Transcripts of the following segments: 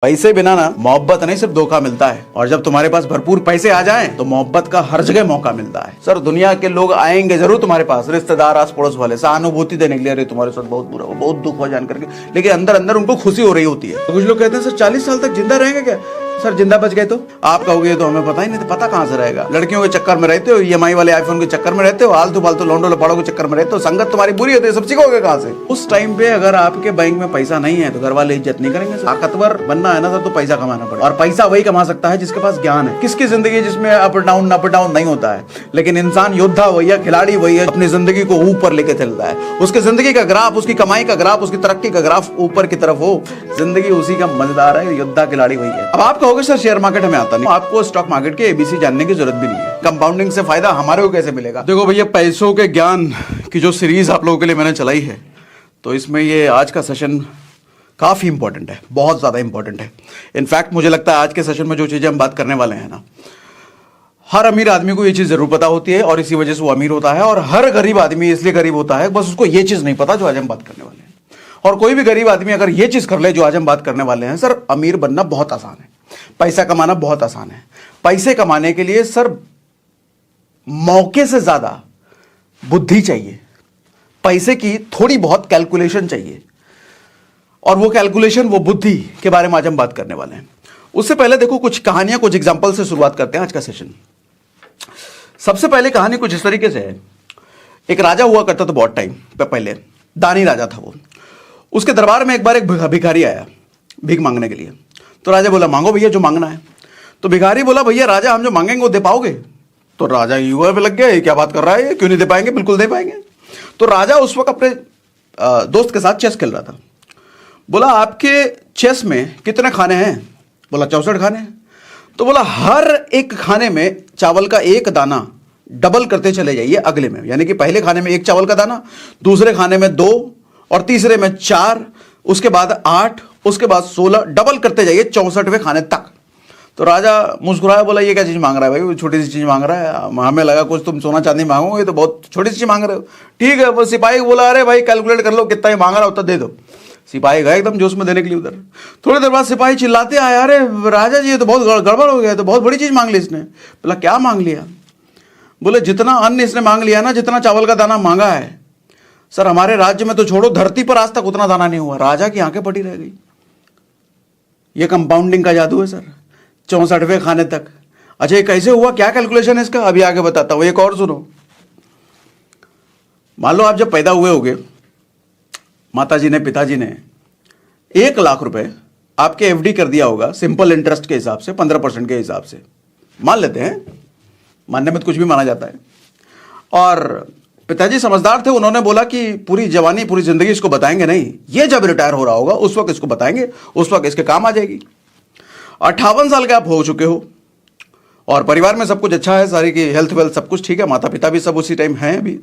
पैसे बिना ना मोहब्बत नहीं सिर्फ धोखा मिलता है, और जब तुम्हारे पास भरपूर पैसे आ जाएं तो मोहब्बत का हर जगह मौका मिलता है। सर दुनिया के लोग आएंगे जरूर तुम्हारे पास, रिश्तेदार आस पड़ोस वाले सहानुभूति देने के लिए, अरे तुम्हारे साथ बहुत बुरा हो, बहुत दुख हुआ जान करके, लेकिन अंदर अंदर उनको खुशी हो रही होती है। तो कुछ लोग कहते हैं सर 40 साल तक जिंदा रहेंगे क्या? सर जिंदा बच गए तो आप कहोगे तो हमें पता ही नहीं, तो पता कहां से रहेगा? लड़कियों के चक्कर में रहते हो, ईएमआई वाले आईफोन के चक्कर में रहते हो, आलतू फालतू लौंडो लपाड़ों के चक्कर में रहते हो, संगत तुम्हारी बुरी होती है, सब सीखोगे कहां से? उस टाइम पे अगर आपके बैंक में पैसा नहीं है तो घर वाले इज्जत नहीं करेंगे। ताकतवर बनना है ना सर तो पैसा कमाना पड़ेगा, और पैसा वही कमा सकता है जिसके पास ज्ञान है। किसकी जिंदगी जिसमें अप डाउन नहीं होता है, लेकिन इंसान योद्धा वही है, खिलाड़ी वही है, अपनी जिंदगी को ऊपर लेके चलता है। उसकी जिंदगी का ग्राफ, उसकी कमाई का ग्राफ, उसकी तरक्की का ग्राफ ऊपर की तरफ हो, जिंदगी उसी का मजेदार है, योद्धा खिलाड़ी वही है। अब आप कहोगे सर शेयर मार्केट में आता नहीं, आपको स्टॉक मार्केट के एबीसी जानने की जरूरत भी नहीं है। कंपाउंडिंग से फायदा हमारे को कैसे मिलेगा? देखो भैया, पैसों के ज्ञान की जो सीरीज आप लोगों के लिए मैंने चलाई है, तो इसमें ये आज का सेशन काफी इंपॉर्टेंट है, बहुत ज्यादा इंपॉर्टेंट है। इनफैक्ट मुझे लगता है आज के सेशन में जो चीजें हम बात करने वाले हैं ना, हर अमीर आदमी को ये चीज जरूर पता होती है और इसी वजह से वो अमीर होता है, और हर गरीब आदमी इसलिए गरीब होता है बस उसको ये चीज नहीं पता जो आज हम बात करने वाले हैं। और कोई भी गरीब आदमी अगर ये चीज कर ले जो आज हम बात करने वाले हैं, सर अमीर बनना बहुत आसान है, पैसा कमाना बहुत आसान है। पैसे कमाने के लिए सर मौके से ज्यादा बुद्धि चाहिए, पैसे की थोड़ी बहुत कैलकुलेशन चाहिए, और वो कैलकुलेशन, वो बुद्धि के बारे में आज हम बात करने वाले हैं। उससे पहले देखो कुछ कहानियां, कुछ एग्जांपल से शुरुआत करते हैं आज का सेशन। सबसे पहले कहानी कुछ इस तरीके से है। एक राजा हुआ करता था बहुत टाइम पहले, दानी राजा था वो। उसके दरबार में एक बार एक भिखारी आया भीख मांगने के लिए। तो राजा बोला मांगो भैया जो मांगना है। तो भिखारी बोला भैया राजा हम जो मांगेंगे वो दे पाओगे? तो राजा युवा पे लग गया, क्या बात कर रहा है, क्यों नहीं दे पाएंगे, बिल्कुल दे पाएंगे। तो राजा उस वक्त अपने दोस्त के साथ चेस खेल रहा था। बोला आपके चेस में कितने खाने हैं? बोला 64 खाने हैं। तो बोला हर एक खाने में चावल का एक दाना डबल करते चले जाइए अगले में, यानी कि पहले खाने में एक चावल का दाना, दूसरे खाने में 2, और तीसरे में 4, उसके बाद 8, उसके बाद 16, डबल करते जाइए 64वें खाने तक। तो राजा मुस्कुराया, बोला ये क्या चीज मांग रहा है भाई, छोटी सी चीज मांग रहा है, हमें लगा कुछ तुम सोना चांदी मांगोगे, तो बहुत छोटी सी चीज मांग रहे हो। ठीक है। वो सिपाही को बोला अरे भाई कैलकुलेट कर लो कितना ही मांग रहा हो उतना दे दो। सिपाही गए एकदम जोश में देने के लिए उधर। थोड़ी देर बाद सिपाही चिल्लाते आए, अरे राजा जी ये तो बहुत गड़बड़ हो गया, तो बहुत बड़ी चीज मांग ली इसने। बोला क्या मांग लिया? बोले जितना अन्न इसने मांग लिया ना, जितना चावल का दाना मांगा है सर, हमारे राज्य में तो छोड़ो, धरती पर आज तक उतना दाना नहीं हुआ। राजा की आंखें फटी रह गई। ये कंपाउंडिंग का जादू है सर, 64वें खाने तक। अच्छा ये कैसे हुआ, क्या कैलकुलेशन है इसका, अभी आगे बताता हूं। एक और सुनो। मान लो आप जब पैदा हुए होगे, माताजी ने, पिताजी ने 1 लाख रुपए आपके एफडी कर दिया होगा, सिंपल इंटरेस्ट के हिसाब से, 15% के हिसाब से, मान लेते हैं, मानने में तो कुछ भी माना जाता है। और पिताजी समझदार थे, उन्होंने बोला कि पूरी जवानी पूरी जिंदगी इसको बताएंगे नहीं, ये जब रिटायर हो रहा होगा उस वक्त इसको बताएंगे, उस वक्त इसके काम आ जाएगी। 58 साल के आप हो चुके हो और परिवार में सब कुछ अच्छा है, सारी की हेल्थ वेल्थ सब कुछ ठीक है, माता पिता भी सब उसी टाइम हैं अभी।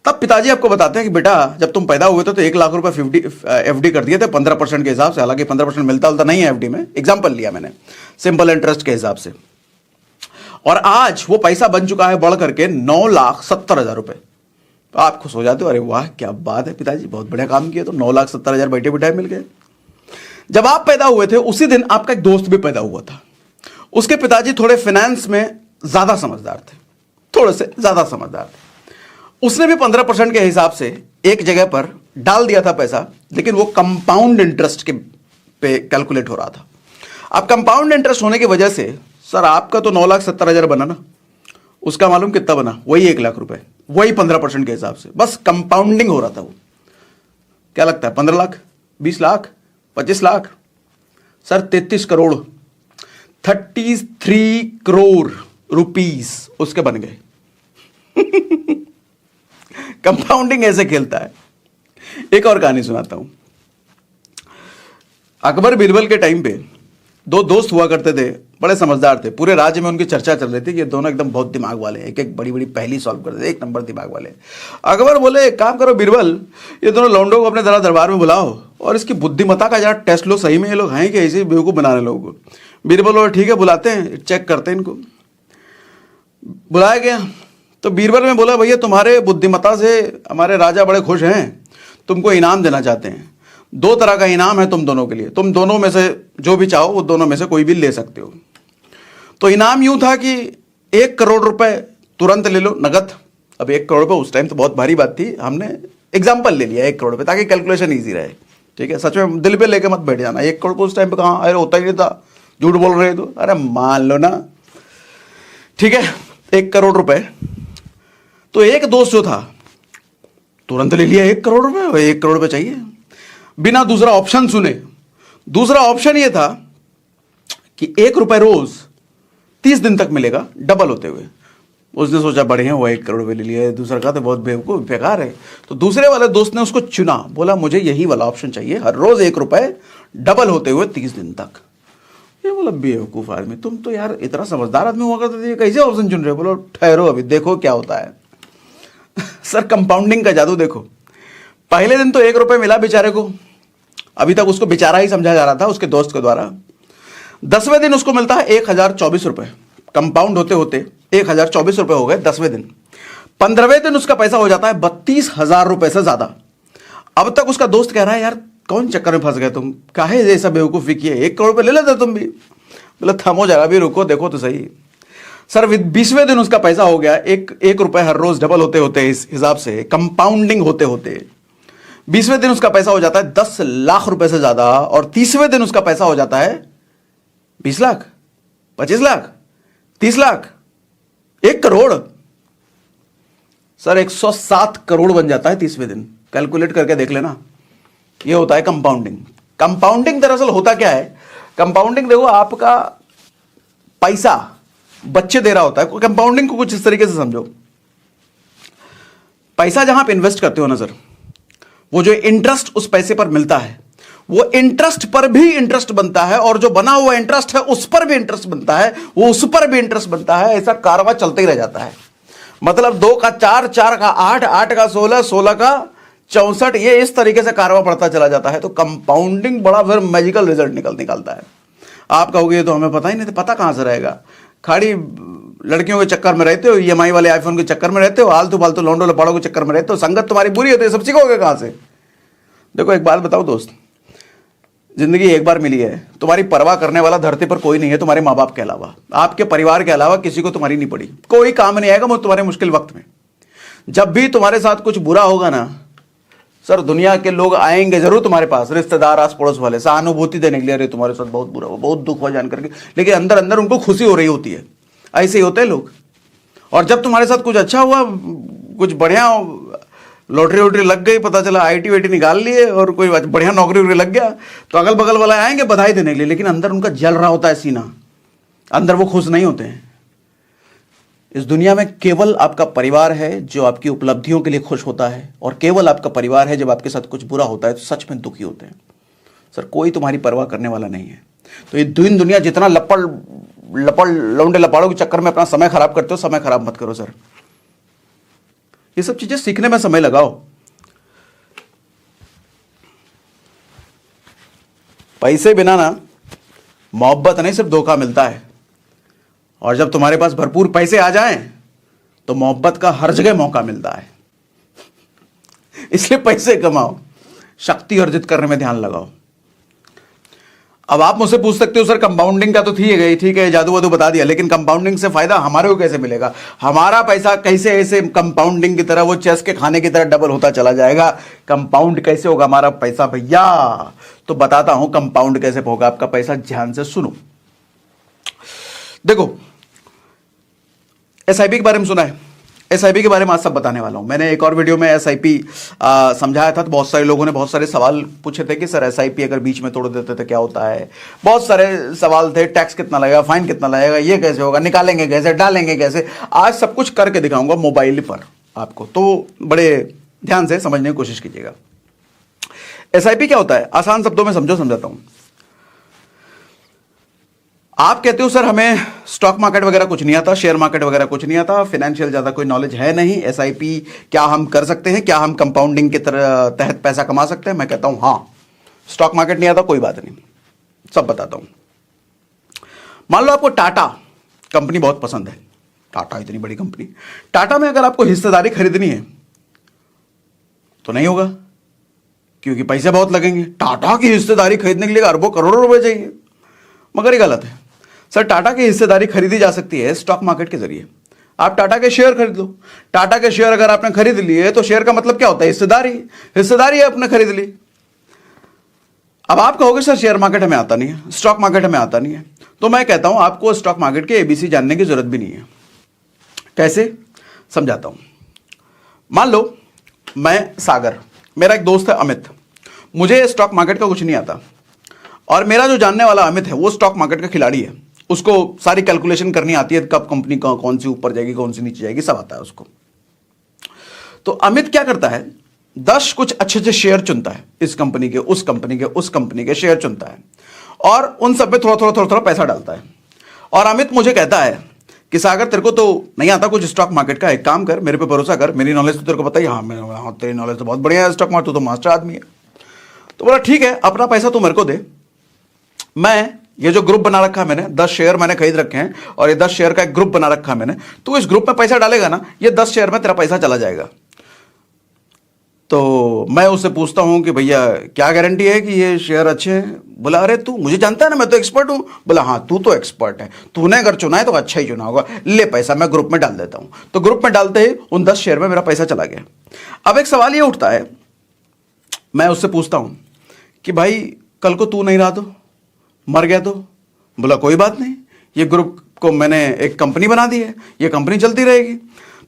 तब पिताजी आपको बताते हैं कि बेटा जब तुम पैदा हुए थे तो 1 लाख रुपए एफडी कर दिए थे 15% के हिसाब से, हालांकि 15% मिलता नहीं है एफडी में, एग्जाम्पल लिया मैंने सिंपल इंटरेस्ट के हिसाब से। और आज वो पैसा बन चुका है बढ़ करके 9,70,000 रुपए। तो आप खुश हो जाते हो, अरे वाह क्या बात है पिताजी, बहुत बढ़िया काम किया, तो 9,70,000 बैठे बिठाए मिल गए। जब आप पैदा हुए थे उसी दिन आपका एक दोस्त भी पैदा हुआ था। उसके पिताजी थोड़े फाइनेंस में ज्यादा समझदार थे, थोड़े से ज्यादा समझदार थे। उसने भी 15% के हिसाब से एक जगह पर डाल दिया था पैसा, लेकिन वो कंपाउंड इंटरेस्ट के पे कैलकुलेट हो रहा था। अब कंपाउंड इंटरेस्ट होने की वजह से सर आपका तो 9,70,000 बना ना, उसका मालूम कितना बना? वही 1 लाख रुपए, वही 15% के हिसाब से, बस कंपाउंडिंग हो रहा था वो। क्या लगता है 15 लाख, 20 लाख, 25 लाख? सर 33 करोड़, 33 करोड़ रुपीस उसके बन गए। कंपाउंडिंग ऐसे खेलता है। एक और कहानी सुनाता हूं। अकबर बीरबल के टाइम पे 2 दोस्त हुआ करते थे, बड़े समझदार थे, पूरे राज्य में उनकी चर्चा चल रही थी कि ये दोनों एकदम बहुत दिमाग वाले हैं, एक एक बड़ी बड़ी पहेली सॉल्व करते थे, एक नंबर दिमाग वाले। अकबर बोले एक काम करो बीरबल, ये दोनों लौंडों को अपने दरबार में बुलाओ और इसकी बुद्धिमत्ता का जरा टेस्ट लो, सही में ये लोग हैं कि ऐसे बेवकूफ बनाने लोगों को। बीरबल बोले ठीक है बुलाते हैं, चेक करते हैं इनको। बुलाया गया तो बीरबल ने बोला भैया तुम्हारे बुद्धिमत्ता से हमारे राजा बड़े खुश हैं, तुमको इनाम देना चाहते हैं। दो तरह का इनाम है तुम दोनों के लिए, तुम दोनों में से जो भी चाहो वो दोनों में से कोई भी ले सकते हो। तो इनाम यूं था कि 1 करोड़ रुपए तुरंत ले लो नगद। अब 1 करोड़ रुपए उस टाइम तो बहुत भारी बात थी, हमने एग्जाम्पल ले लिया 1 करोड़ रुपए ताकि कैलकुलेशन ईजी रहे। ठीक है, सच में दिल पे लेके मत बैठ जाना। 1 करोड़ रुपए उस टाइम पे कहाँ, अरे होता ही नहीं था, झूठ बोल रहे तो, अरे मान लो ना। ठीक है, 1 करोड़ रुपए। तो एक दोस्त जो था तुरंत ले लिया 1 करोड़ रुपए, 1 करोड़ रुपए चाहिए, बिना दूसरा ऑप्शन सुने। दूसरा ऑप्शन ये था कि 1 रुपए रोज 30 दिन तक मिलेगा, डबल होते हुए। उसने सोचा बढ़िया हुआ 1 करोड़ रुपए ले लिया, दूसरा का तो बहुत बेवकूफ बेकार है। तो दूसरे वाले दोस्त ने उसको चुना, बोला मुझे यही वाला ऑप्शन चाहिए, हर रोज 1 रुपए डबल होते हुए 30 दिन तक। ये बोला बेवकूफ आदमी, तुम तो यार इतना समझदार आदमी हुआ करते थे, कैसे ऑप्शन चुन रहे हो? बोलो ठहरो अभी देखो क्या होता है। सर कंपाउंडिंग का जादू देखो। पहले दिन तो 1 रुपए मिला बेचारे को, अभी तक उसको बेचारा ही समझा जा रहा था उसके दोस्त के द्वारा। 10वें दिन उसको मिलता है 1024 रुपए, कंपाउंड होते होते 1024 रुपए हो गए 10वें दिन। 15वें दिन उसका पैसा हो जाता है 32,000 रुपए से ज्यादा। अब तक उसका दोस्त कह रहा है यार कौन चक्कर में फंस गए तुम, काहे ऐसा बेवकूफी किए, 1 करोड़ रुपए ले लेते तुम भी। बोला थमो जरा भी रुको, देखो तो सही। सर 20वें दिन उसका पैसा हो गया 1 रुपए हर रोज डबल होते होते, इस हिसाब से कंपाउंडिंग होते होते 20वें दिन उसका पैसा हो जाता है 10 लाख रुपए से ज्यादा। और 30वें दिन उसका पैसा हो जाता है 20 लाख, 25 लाख, 30 लाख, 1 करोड़। सर 107 करोड़ बन जाता है 30वें दिन। कैलकुलेट करके देख लेना, ये होता है कंपाउंडिंग। कंपाउंडिंग दरअसल होता क्या है, कंपाउंडिंग देखो आपका पैसा बच्चे दे रहा होता है। कंपाउंडिंग को कुछ इस तरीके से समझो, पैसा जहां आप इन्वेस्ट करते हो ना सर, वो जो इंटरेस्ट उस पैसे पर मिलता है, वो इंटरेस्ट पर भी इंटरेस्ट बनता है, और जो बना हुआ इंटरेस्ट है उस पर भी इंटरेस्ट बनता है, वो उस पर भी इंटरेस्ट बनता है। ऐसा कारवा चलते ही रह जाता है। मतलब 2 का 4, 4 का 8, 8 का 16, 16 का 64, ये इस तरीके से कारवा पड़ता चला जाता है। तो कंपाउंडिंग बड़ा फिर मैजिकल रिजल्ट निकालता है। आप कहोगे ये तो हमें पता ही नहीं, तो पता कहां से रहेगा? खाली लड़कियों के चक्कर में रहते हो, ईएमआई वाले आईफोन के चक्कर में रहते हो, आलतू फालतू लौंडो लपाड़ों के चक्कर में रहते हो, संगत तुम्हारी बुरी होती है, सब सीखोगे कहां से? देखो एक बात बताओ दोस्त, जिंदगी एक बार मिली है, तुम्हारी परवाह करने वाला धरती पर कोई नहीं है तुम्हारे माँ बाप के अलावा, आपके परिवार के अलावा किसी को तुम्हारी नहीं पड़ी, कोई काम नहीं आएगा तुम्हारे मुश्किल वक्त में। जब भी तुम्हारे साथ कुछ बुरा होगा ना सर, दुनिया के लोग आएंगे जरूर तुम्हारे पास, रिश्तेदार, आस पड़ोस वाले, सहानुभूति देने के लिए, अरे तुम्हारे साथ बहुत बुरा हुआ, बहुत दुख हुआ जान करके, लेकिन अंदर अंदर उनको खुशी हो रही होती है। ऐसे ही होते हैं लोग। और जब तुम्हारे साथ कुछ अच्छा हुआ, कुछ बढ़िया लॉटरी वोटरी लग गई, पता चला आईटी वाईटी निकाल लिए और कोई बढ़िया नौकरी वोकरी लग गया, तो अगल बगल वाले आएंगे बधाई देने के लिए, लेकिन अंदर उनका जल रहा होता है सीना, अंदर वो खुश नहीं होते हैं। इस दुनिया में केवल आपका परिवार है जो आपकी उपलब्धियों के लिए खुश होता है, और केवल आपका परिवार है जब आपके साथ कुछ बुरा होता है तो सच में दुखी होते हैं। सर कोई तुम्हारी परवाह करने वाला नहीं है। तो ये दुनिया जितना लपड़ लौंडे लपाड़ों के चक्कर में अपना समय खराब करते हो, समय खराब मत करो सर। ये सब चीजें सीखने में समय लगाओ। पैसे बिना ना मोहब्बत नहीं, सिर्फ धोखा मिलता है। और जब तुम्हारे पास भरपूर पैसे आ जाएं तो मोहब्बत का हर जगह मौका मिलता है। इसलिए पैसे कमाओ, शक्ति अर्जित करने में ध्यान लगाओ। अब आप मुझसे पूछ सकते हो सर कंपाउंडिंग का तो ठीक है जादू वादू बता दिया, लेकिन कंपाउंडिंग से फायदा हमारे को कैसे मिलेगा? हमारा पैसा कैसे ऐसे कंपाउंडिंग की तरह, वो चेस के खाने की तरह डबल होता चला जाएगा? कंपाउंड कैसे होगा हमारा पैसा भैया? तो बताता हूं कंपाउंड कैसे होगा आपका पैसा, ध्यान से सुनो। देखो एसआईपी के बारे में सुना है, एसआईपी के बारे में आज सब बताने वाला हूं। मैंने एक और वीडियो में एसआईपी समझाया था, तो बहुत सारे लोगों ने बहुत सारे सवाल पूछे थे कि सर एसआईपी अगर बीच में तोड़ देते तो क्या होता है। बहुत सारे सवाल थे, टैक्स कितना लगेगा, फाइन कितना लगेगा, ये कैसे होगा, निकालेंगे कैसे, डालेंगे कैसे। आज सब कुछ करके दिखाऊंगा मोबाइल पर आपको, तो बड़े ध्यान से समझने की कोशिश कीजिएगा। एसआईपी क्या होता है, आसान शब्दों में समझाता हूं। आप कहते हो सर हमें स्टॉक मार्केट वगैरह कुछ नहीं आता, शेयर मार्केट वगैरह कुछ नहीं आता, फाइनेंशियल ज्यादा कोई नॉलेज है नहीं, एसआईपी क्या हम कर सकते हैं, क्या हम कंपाउंडिंग के तहत पैसा कमा सकते हैं? मैं कहता हूं हाँ। स्टॉक मार्केट नहीं आता, कोई बात नहीं, सब बताता हूं। मान लो आपको टाटा कंपनी बहुत पसंद है, टाटा इतनी बड़ी कंपनी, टाटा में अगर आपको हिस्सेदारी खरीदनी है तो नहीं होगा, क्योंकि पैसे बहुत लगेंगे। टाटा की हिस्सेदारी खरीदने के लिए अरबों करोड़ों रुपए चाहिए। मगर ये गलत है सर। टाटा की हिस्सेदारी खरीदी जा सकती है स्टॉक मार्केट के जरिए। आप टाटा के शेयर खरीद लो। टाटा के शेयर अगर आपने खरीद लिए तो शेयर का मतलब क्या होता है? हिस्सेदारी। हिस्सेदारी आपने खरीद ली। अब आप कहोगे सर शेयर मार्केट हमें आता नहीं है, स्टॉक मार्केट हमें आता नहीं है। तो मैं कहता हूं आपको स्टॉक मार्केट के एबीसी जानने की जरूरत भी नहीं है। कैसे? समझाता हूं। मान लो मैं सागर, मेरा एक दोस्त है अमित, मुझे स्टॉक मार्केट का कुछ नहीं आता, और मेरा जो जानने वाला अमित है वो स्टॉक मार्केट का खिलाड़ी है। उसको सारी कैलकुलेशन करनी आती है, कब कंपनी कौन सी ऊपर जाएगी, कौन सी नीचे जाएगी, सब आता है उसको। तो अमित क्या करता है, 10 कुछ अच्छे अच्छे शेयर चुनता है, इस कंपनी के, उस कंपनी के, उस कंपनी के शेयर चुनता है, और उन सब में थोड़ा थोड़ा पैसा डालता है। और अमित मुझे कहता है कि सागर तेरे को तो नहीं आता कुछ स्टॉक मार्केट का, एक काम कर, मेरे पे भरोसा कर, मेरी नॉलेज तो तेरे को पता ही। हाँ तेरी नॉलेज तो बहुत बढ़िया है स्टॉक मार्केट, तू तो मास्टर आदमी है। तो बोला ठीक है, अपना पैसा तू मेरे को दे, मैं ये जो ग्रुप बना रखा है मैंने, 10 शेयर मैंने खरीद रखे हैं, और ये 10 शेयर का एक ग्रुप बना रखा है मैंने, तू इस ग्रुप में पैसा डालेगा ना, ये 10 शेयर में तेरा पैसा चला जाएगा। तो मैं उससे पूछता हूं कि भैया क्या गारंटी है कि ये शेयर अच्छे हैं? बोला अरे तू मुझे जानता है ना, मैं तो एक्सपर्ट हूं। बोला हाँ तू तो एक्सपर्ट है, तूने अगर चुना है तो अच्छा ही चुना होगा, ले पैसा मैं ग्रुप में डाल देता हूं। तो ग्रुप में डालते ही उन 10 शेयर में मेरा पैसा चला गया। अब एक सवाल ये उठता है, मैं उससे पूछता हूं कि भाई कल को तू नहीं रहा तो, मर गया तो? बोला कोई बात नहीं, ये ग्रुप को मैंने एक कंपनी बना दी है, ये कंपनी चलती रहेगी।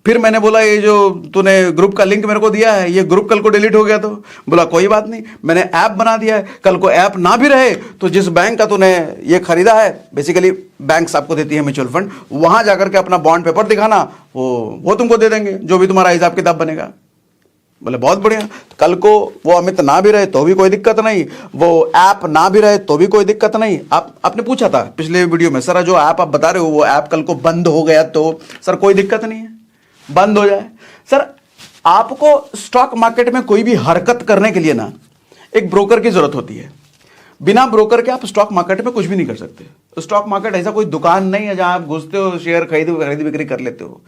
फिर मैंने बोला ये जो तूने ग्रुप का लिंक मेरे को दिया है, ये ग्रुप कल को डिलीट हो गया तो? बोला कोई बात नहीं, मैंने ऐप बना दिया है, कल को ऐप ना भी रहे तो जिस बैंक का तूने ये खरीदा है, बेसिकली बैंक्स आपको देती है म्यूचुअल फंड, वहां जाकर के अपना बॉन्ड पेपर दिखाना, वो तुमको दे देंगे, जो भी तुम्हारा हिसाब किताब बनेगा। बोले बहुत बढ़िया। कल को वो अमित ना भी रहे तो भी कोई दिक्कत नहीं, वो ऐप ना भी रहे तो भी कोई दिक्कत नहीं। आपने पूछा था पिछले वीडियो में, सर जो ऐप आप बता रहे हो वो ऐप कल को बंद हो गया तो? सर कोई दिक्कत नहीं है, बंद हो जाए। सर आपको स्टॉक मार्केट में कोई भी हरकत करने के लिए ना एक ब्रोकर की जरूरत होती है। बिना ब्रोकर के आप स्टॉक मार्केट में कुछ भी नहीं कर सकते। स्टॉक मार्केट ऐसा कोई दुकान नहीं है जहां आप घुसते हो, शेयर खरीद बिक्री कर लेते हो।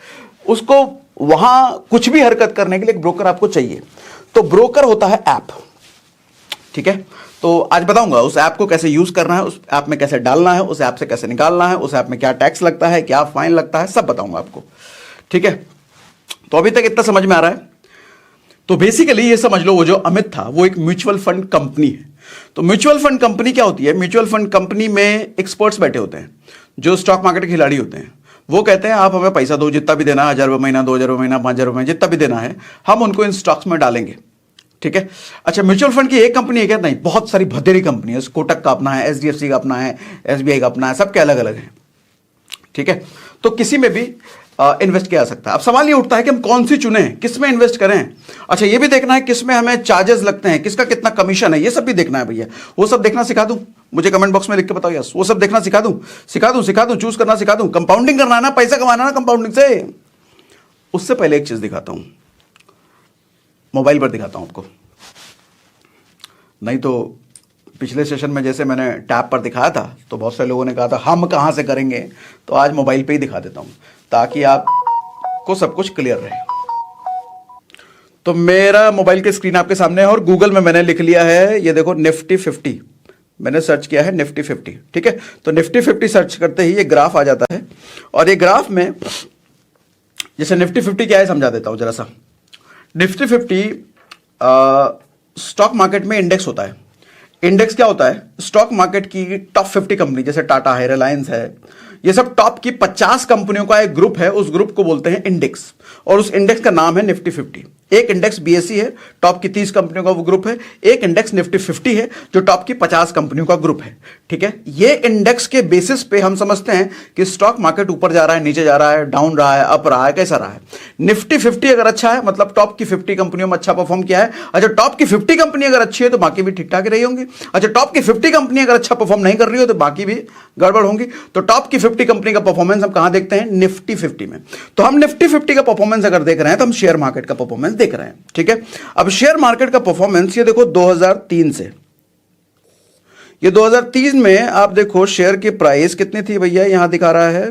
उसको वहां कुछ भी हरकत करने के लिए एक ब्रोकर आपको चाहिए। तो ब्रोकर होता है ऐप, ठीक है? तो आज बताऊंगा उस ऐप को कैसे यूज करना है, उस ऐप में कैसे डालना है, उस ऐप से कैसे निकालना है, उस ऐप में क्या टैक्स लगता है, क्या फाइन लगता है, सब बताऊंगा आपको, ठीक है? तो अभी तक इतना समझ में आ रहा है? तो बेसिकली ये समझ लो, वो जो अमित था वो एक म्यूचुअल फंड कंपनी है। तो म्यूचुअल फंड कंपनी क्या होती है? म्यूचुअल फंड कंपनी में एक्सपर्ट्स बैठे होते हैं जो स्टॉक मार्केट के खिलाड़ी होते हैं। वो कहते हैं आप हमें पैसा दो, जितना भी देना है, 1000 रुपये महीना, 2000 रुपये महीना, 5000 रुपये, जितना भी देना है, हम उनको इन स्टॉक्स में डालेंगे, ठीक है? अच्छा, म्यूचुअल फंड की एक कंपनी है क्या? नहीं, बहुत सारी भदेरी कंपनी है। कोटक का अपना है, एचडीएफसी का अपना है, एसबीआई का अपना है, सबके अलग अलग है, ठीक है? तो किसी में भी इन्वेस्ट किया जा सकता है। अब सवाल ये उठता है कि हम कौन सी चुने, किस में इन्वेस्ट करें। अच्छा, ये भी देखना है किस में हमें चार्जेस लगते हैं, किसका कितना कमीशन है, ये सब भी देखना है भैया। वो सब देखना सिखा दूं? मुझे कमेंट बॉक्स में लिख के बताओ यस। वो सब देखना सिखा दूं, चूज करना सिखा दूं। कंपाउंडिंग करना है ना, पैसा कमाना ना कंपाउंडिंग से। उससे पहले एक चीज दिखाता हूं, मोबाइल पर दिखाता हूं आपको, नहीं तो पिछले सेशन में जैसे मैंने टैब पर दिखाया था तो बहुत सारे लोगों ने कहा था हम कहां से करेंगे, तो आज मोबाइल पे ही दिखा देता हूं ताकि आपको सब कुछ क्लियर रहे। तो मेरा मोबाइल की स्क्रीन आपके सामने है और गूगल में मैंने लिख लिया है, ये देखो निफ्टी 50, मैंने सर्च किया है निफ्टी 50, ठीक है? तो निफ्टी 50 सर्च करते ही ये ग्राफ आ जाता है, और ये ग्राफ में जैसे निफ्टी 50 क्या है समझा देता हूं जरा सा। निफ्टी 50 स्टॉक मार्केट में इंडेक्स होता है। इंडेक्स क्या होता है? स्टॉक मार्केट की टॉप 50 कंपनी, जैसे टाटा है, रिलायंस है, ये सब टॉप की 50 कंपनियों का एक ग्रुप है, उस ग्रुप को बोलते हैं इंडेक्स, और उस इंडेक्स का नाम है निफ्टी 50। एक इंडेक्स बीएसई है, टॉप की 30 कंपनियों का वो ग्रुप है। एक इंडेक्स निफ्टी 50 है जो टॉप की 50 कंपनियों का ग्रुप है, ठीक है? ये इंडेक्स के बेसिस पे हम समझते हैं कि स्टॉक मार्केट ऊपर जा रहा है, नीचे जा रहा है, डाउन रहा है, अप रहा है, कैसा रहा है। निफ्टी 50 अगर अच्छा है मतलब टॉप की 50 कंपनियों में अच्छा परफॉर्म किया है। अच्छा, टॉप की 50 कंपनी अगर अच्छी है तो बाकी भी ठीक ठाक रही होंगी। अच्छा, टॉप की 50 कंपनी अगर अच्छा परफॉर्म नहीं कर रही हो तो बाकी भी गड़बड़ होंगी। तो टॉप की 50 कंपनी का परफॉर्मेंस हम कहां देखते हैं? निफ्टी 50 में। तो हम निफ्टी 50 का परफॉर्मेंस अगर देख रहे हैं तो हम शेयर मार्केट का परफॉर्मेंस देख रहे हैं, ठीक है? अब शेयर मार्केट का परफॉर्मेंस ये देखो 2003 से, ये 2003 में आप देखो शेयर की प्राइस कितनी थी भैया, यहां दिखा रहा है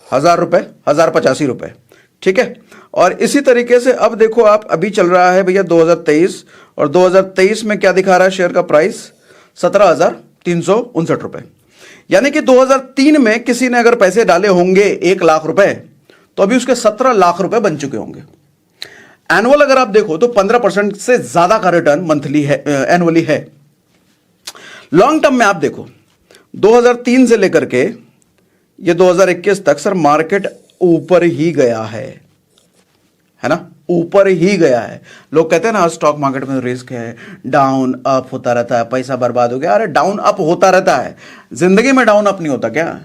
1000 रुपए, 1085 रुपए, ठीक है? और इसी तरीके से अब देखो आप, अभी चल रहा है भैया 2023, और 2023 में क्या दिखा रहा है शेयर का प्राइस? 17,359 रुपए। यानी कि 2003 में किसी ने अगर पैसे डाले होंगे 1 लाख रुपए, तो अभी उसके 17 लाख रुपए बन चुके होंगे। एनुअल अगर आप देखो तो 15% से ज्यादा का रिटर्न मंथली है, एनुअली है। लॉन्ग टर्म में आप देखो 2003 से लेकर के ये 2021 तक सर मार्केट ऊपर ही गया है ना, ऊपर ही गया है। लोग कहते हैं ना स्टॉक मार्केट में रिस्क है, डाउन अप होता रहता है, पैसा बर्बाद हो गया। अरे डाउन अप होता रहता है, जिंदगी में डाउन अप नहीं होता क्या?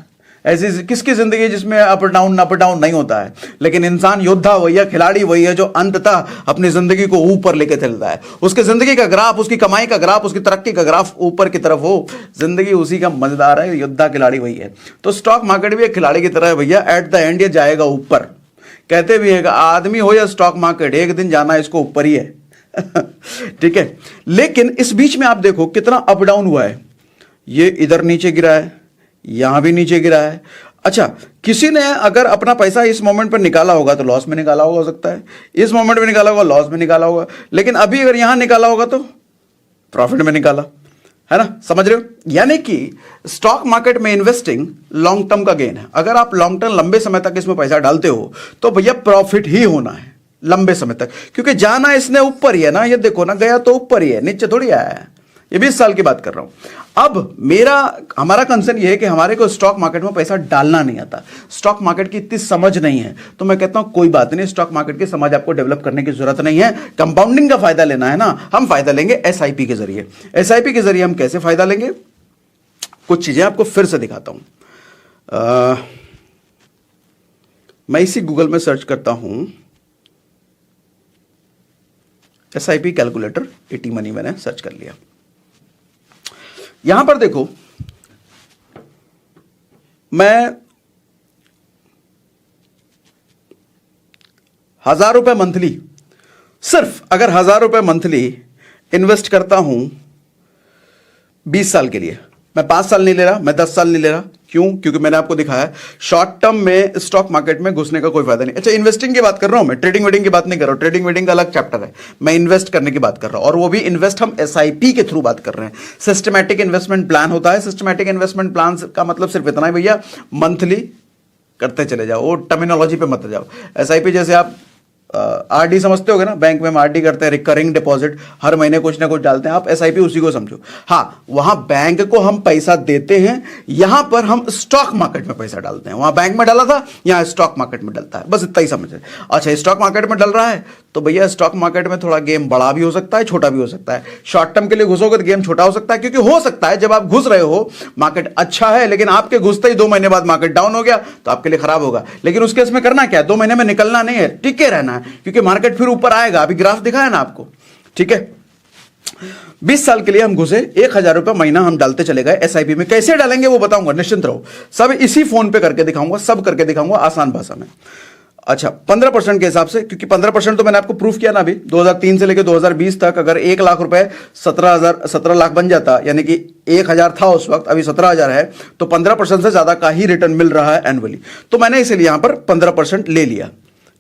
ऐसी किसकी जिंदगी है जिसमें अप डाउन नहीं होता है? लेकिन इंसान योद्धा वही है, खिलाड़ी वही है जो अंततः अपनी जिंदगी को ऊपर लेके चलता है। उसकी जिंदगी का ग्राफ, उसकी कमाई का ग्राफ, उसकी तरक्की का ग्राफ ऊपर की तरफ हो, जिंदगी उसी का मजेदार है। योद्धा खिलाड़ी वही है। तो स्टॉक मार्केट भी एक खिलाड़ी की तरह है भैया, एट द एंड ये जाएगा ऊपर। कहते भी है आदमी हो या स्टॉक मार्केट, एक दिन जाना इसको ऊपर ही है। ठीक है, लेकिन इस बीच में आप देखो कितना अप डाउन हुआ है। ये इधर नीचे गिरा है, यहां भी नीचे गिरा है। अच्छा, किसी ने अगर अपना पैसा इस मोमेंट पर निकाला होगा तो लॉस में निकाला होगा, हो सकता है इस मोमेंट में निकाला होगा लॉस में निकाला होगा, लेकिन अभी अगर यहां निकाला होगा तो प्रॉफिट में निकाला है ना। समझ रहे हो? यानी कि स्टॉक मार्केट में इन्वेस्टिंग लॉन्ग टर्म का गेन है। अगर आप लॉन्ग टर्म लंबे समय तक इसमें पैसा डालते हो तो भैया प्रॉफिट ही होना है लंबे समय तक, क्योंकि जाना इसने ऊपर ही है ना। ये देखो ना, गया तो ऊपर ही है, नीचे थोड़ी आया है। ये 20 साल की बात कर रहा हूं। अब हमारा कंसर्न ये है कि हमारे को स्टॉक मार्केट में पैसा डालना नहीं आता, स्टॉक मार्केट की इतनी समझ नहीं है। तो मैं कहता हूं कोई बात नहीं, स्टॉक मार्केट की समझ आपको डेवलप करने की जरूरत नहीं है। कंपाउंडिंग का फायदा लेना है ना, हम फायदा लेंगे एसआईपी के जरिए। एसआईपी के जरिए हम कैसे फायदा लेंगे, कुछ चीजें आपको फिर से दिखाता हूं। मैं इसी गूगल में सर्च करता हूं एसआईपी कैलकुलेटर, एटी मनी मैंने सर्च कर लिया। यहां पर देखो, मैं 1,000 रुपए मंथली, सिर्फ अगर 1,000 रुपए मंथली इन्वेस्ट करता हूं 20 साल के लिए, मैं 5 साल नहीं ले रहा, मैं 10 साल नहीं ले रहा। क्यों? क्योंकि मैंने आपको दिखाया शॉर्ट टर्म में स्टॉक मार्केट में घुसने का कोई फायदा नहीं। अच्छा, इन्वेस्टिंग की बात कर रहा हूं मैं, ट्रेडिंग वेडिंग की बात नहीं कर रहा हूं। ट्रेडिंग वेडिंग का अलग चैप्टर है, मैं इन्वेस्ट करने की बात कर रहा हूं, और वो भी इन्वेस्ट हम एसआईपी के थ्रू बात कर रहे हैं। सिस्टमैटिक इन्वेस्टमेंट प्लान होता है। सिस्टमैटिक इन्वेस्टमेंट प्लान का मतलब सिर्फ इतना ही भैया, मंथली करते चले जाओ, वो टर्मिनोलॉजी पे मत जाओ। एसआईपी जैसे आप आरडी समझते होगे ना, बैंक में हम आरडी करते हैं, रिकरिंग डिपॉजिट, हर महीने कुछ ना कुछ डालते हैं। आप एसआईपी उसी को समझो। हाँ, वहां बैंक को हम पैसा देते हैं, यहां पर हम स्टॉक मार्केट में पैसा डालते हैं। वहां बैंक में डाला था, यहां स्टॉक मार्केट में डलता है, बस इतना ही समझे। अच्छा, स्टॉक मार्केट में डल रहा है तो भैया स्टॉक मार्केट में थोड़ा गेम बड़ा भी हो सकता है, छोटा भी हो सकता है। शॉर्ट टर्म के लिए घुसोगे तो गेम छोटा हो सकता है, क्योंकि हो सकता है जब आप घुस रहे हो मार्केट अच्छा है, लेकिन आपके घुसते ही 2 महीने बाद मार्केट डाउन हो गया तो आपके लिए खराब होगा। लेकिन उस केस में करना क्या है, 2 महीने में निकलना नहीं है, टिके रहना है, क्योंकि मार्केट फिर ऊपर आएगा। अभी ग्राफ दिखाया ना आपको, ठीक है। 20 साल के लिए हम घुसे, 1,000 रुपए महीना हम डालते चले गए एसआईपी में। कैसे डालेंगे वो बताऊंगा, निश्चिंत रहो। सब इसी फोन पे करके दिखाऊंगा, सब करके दिखाऊंगा आसान भाषा में। अच्छा, 15% के हिसाब से, क्योंकि 15% तो मैंने आपको प्रूफ किया ना अभी। 2003 से लेकर 2020 तक अगर 1 लाख रुपए 17 लाख बन जाता, यानी कि 1,000 था उस वक्त, अभी 17,000 है, तो 15% से ज्यादा का ही रिटर्न मिल रहा है एनुअली। तो मैंने इसलिए यहां पर 15% ले लिया,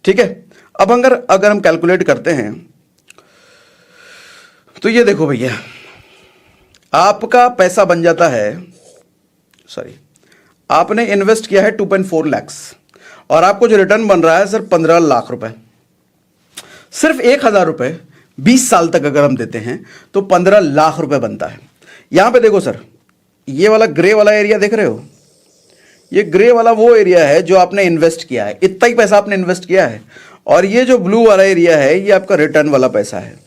ठीक है। अब अगर हम कैलकुलेट करते हैं तो ये देखो भैया, आपका पैसा बन जाता है, सॉरी, आपने इन्वेस्ट किया है 2.4 लाख, और आपको जो रिटर्न बन रहा है सर 15 लाख रुपए। सिर्फ 1,000 रुपए 20 साल तक अगर हम देते हैं तो 15 लाख रुपए बनता है। यहां पे देखो सर, ये वाला ग्रे वाला एरिया देख रहे हो, ये ग्रे वाला वो एरिया है जो आपने इन्वेस्ट किया है, इतना ही पैसा आपने इन्वेस्ट किया है। और ये जो ब्लू वाला एरिया है, ये आपका रिटर्न वाला पैसा है।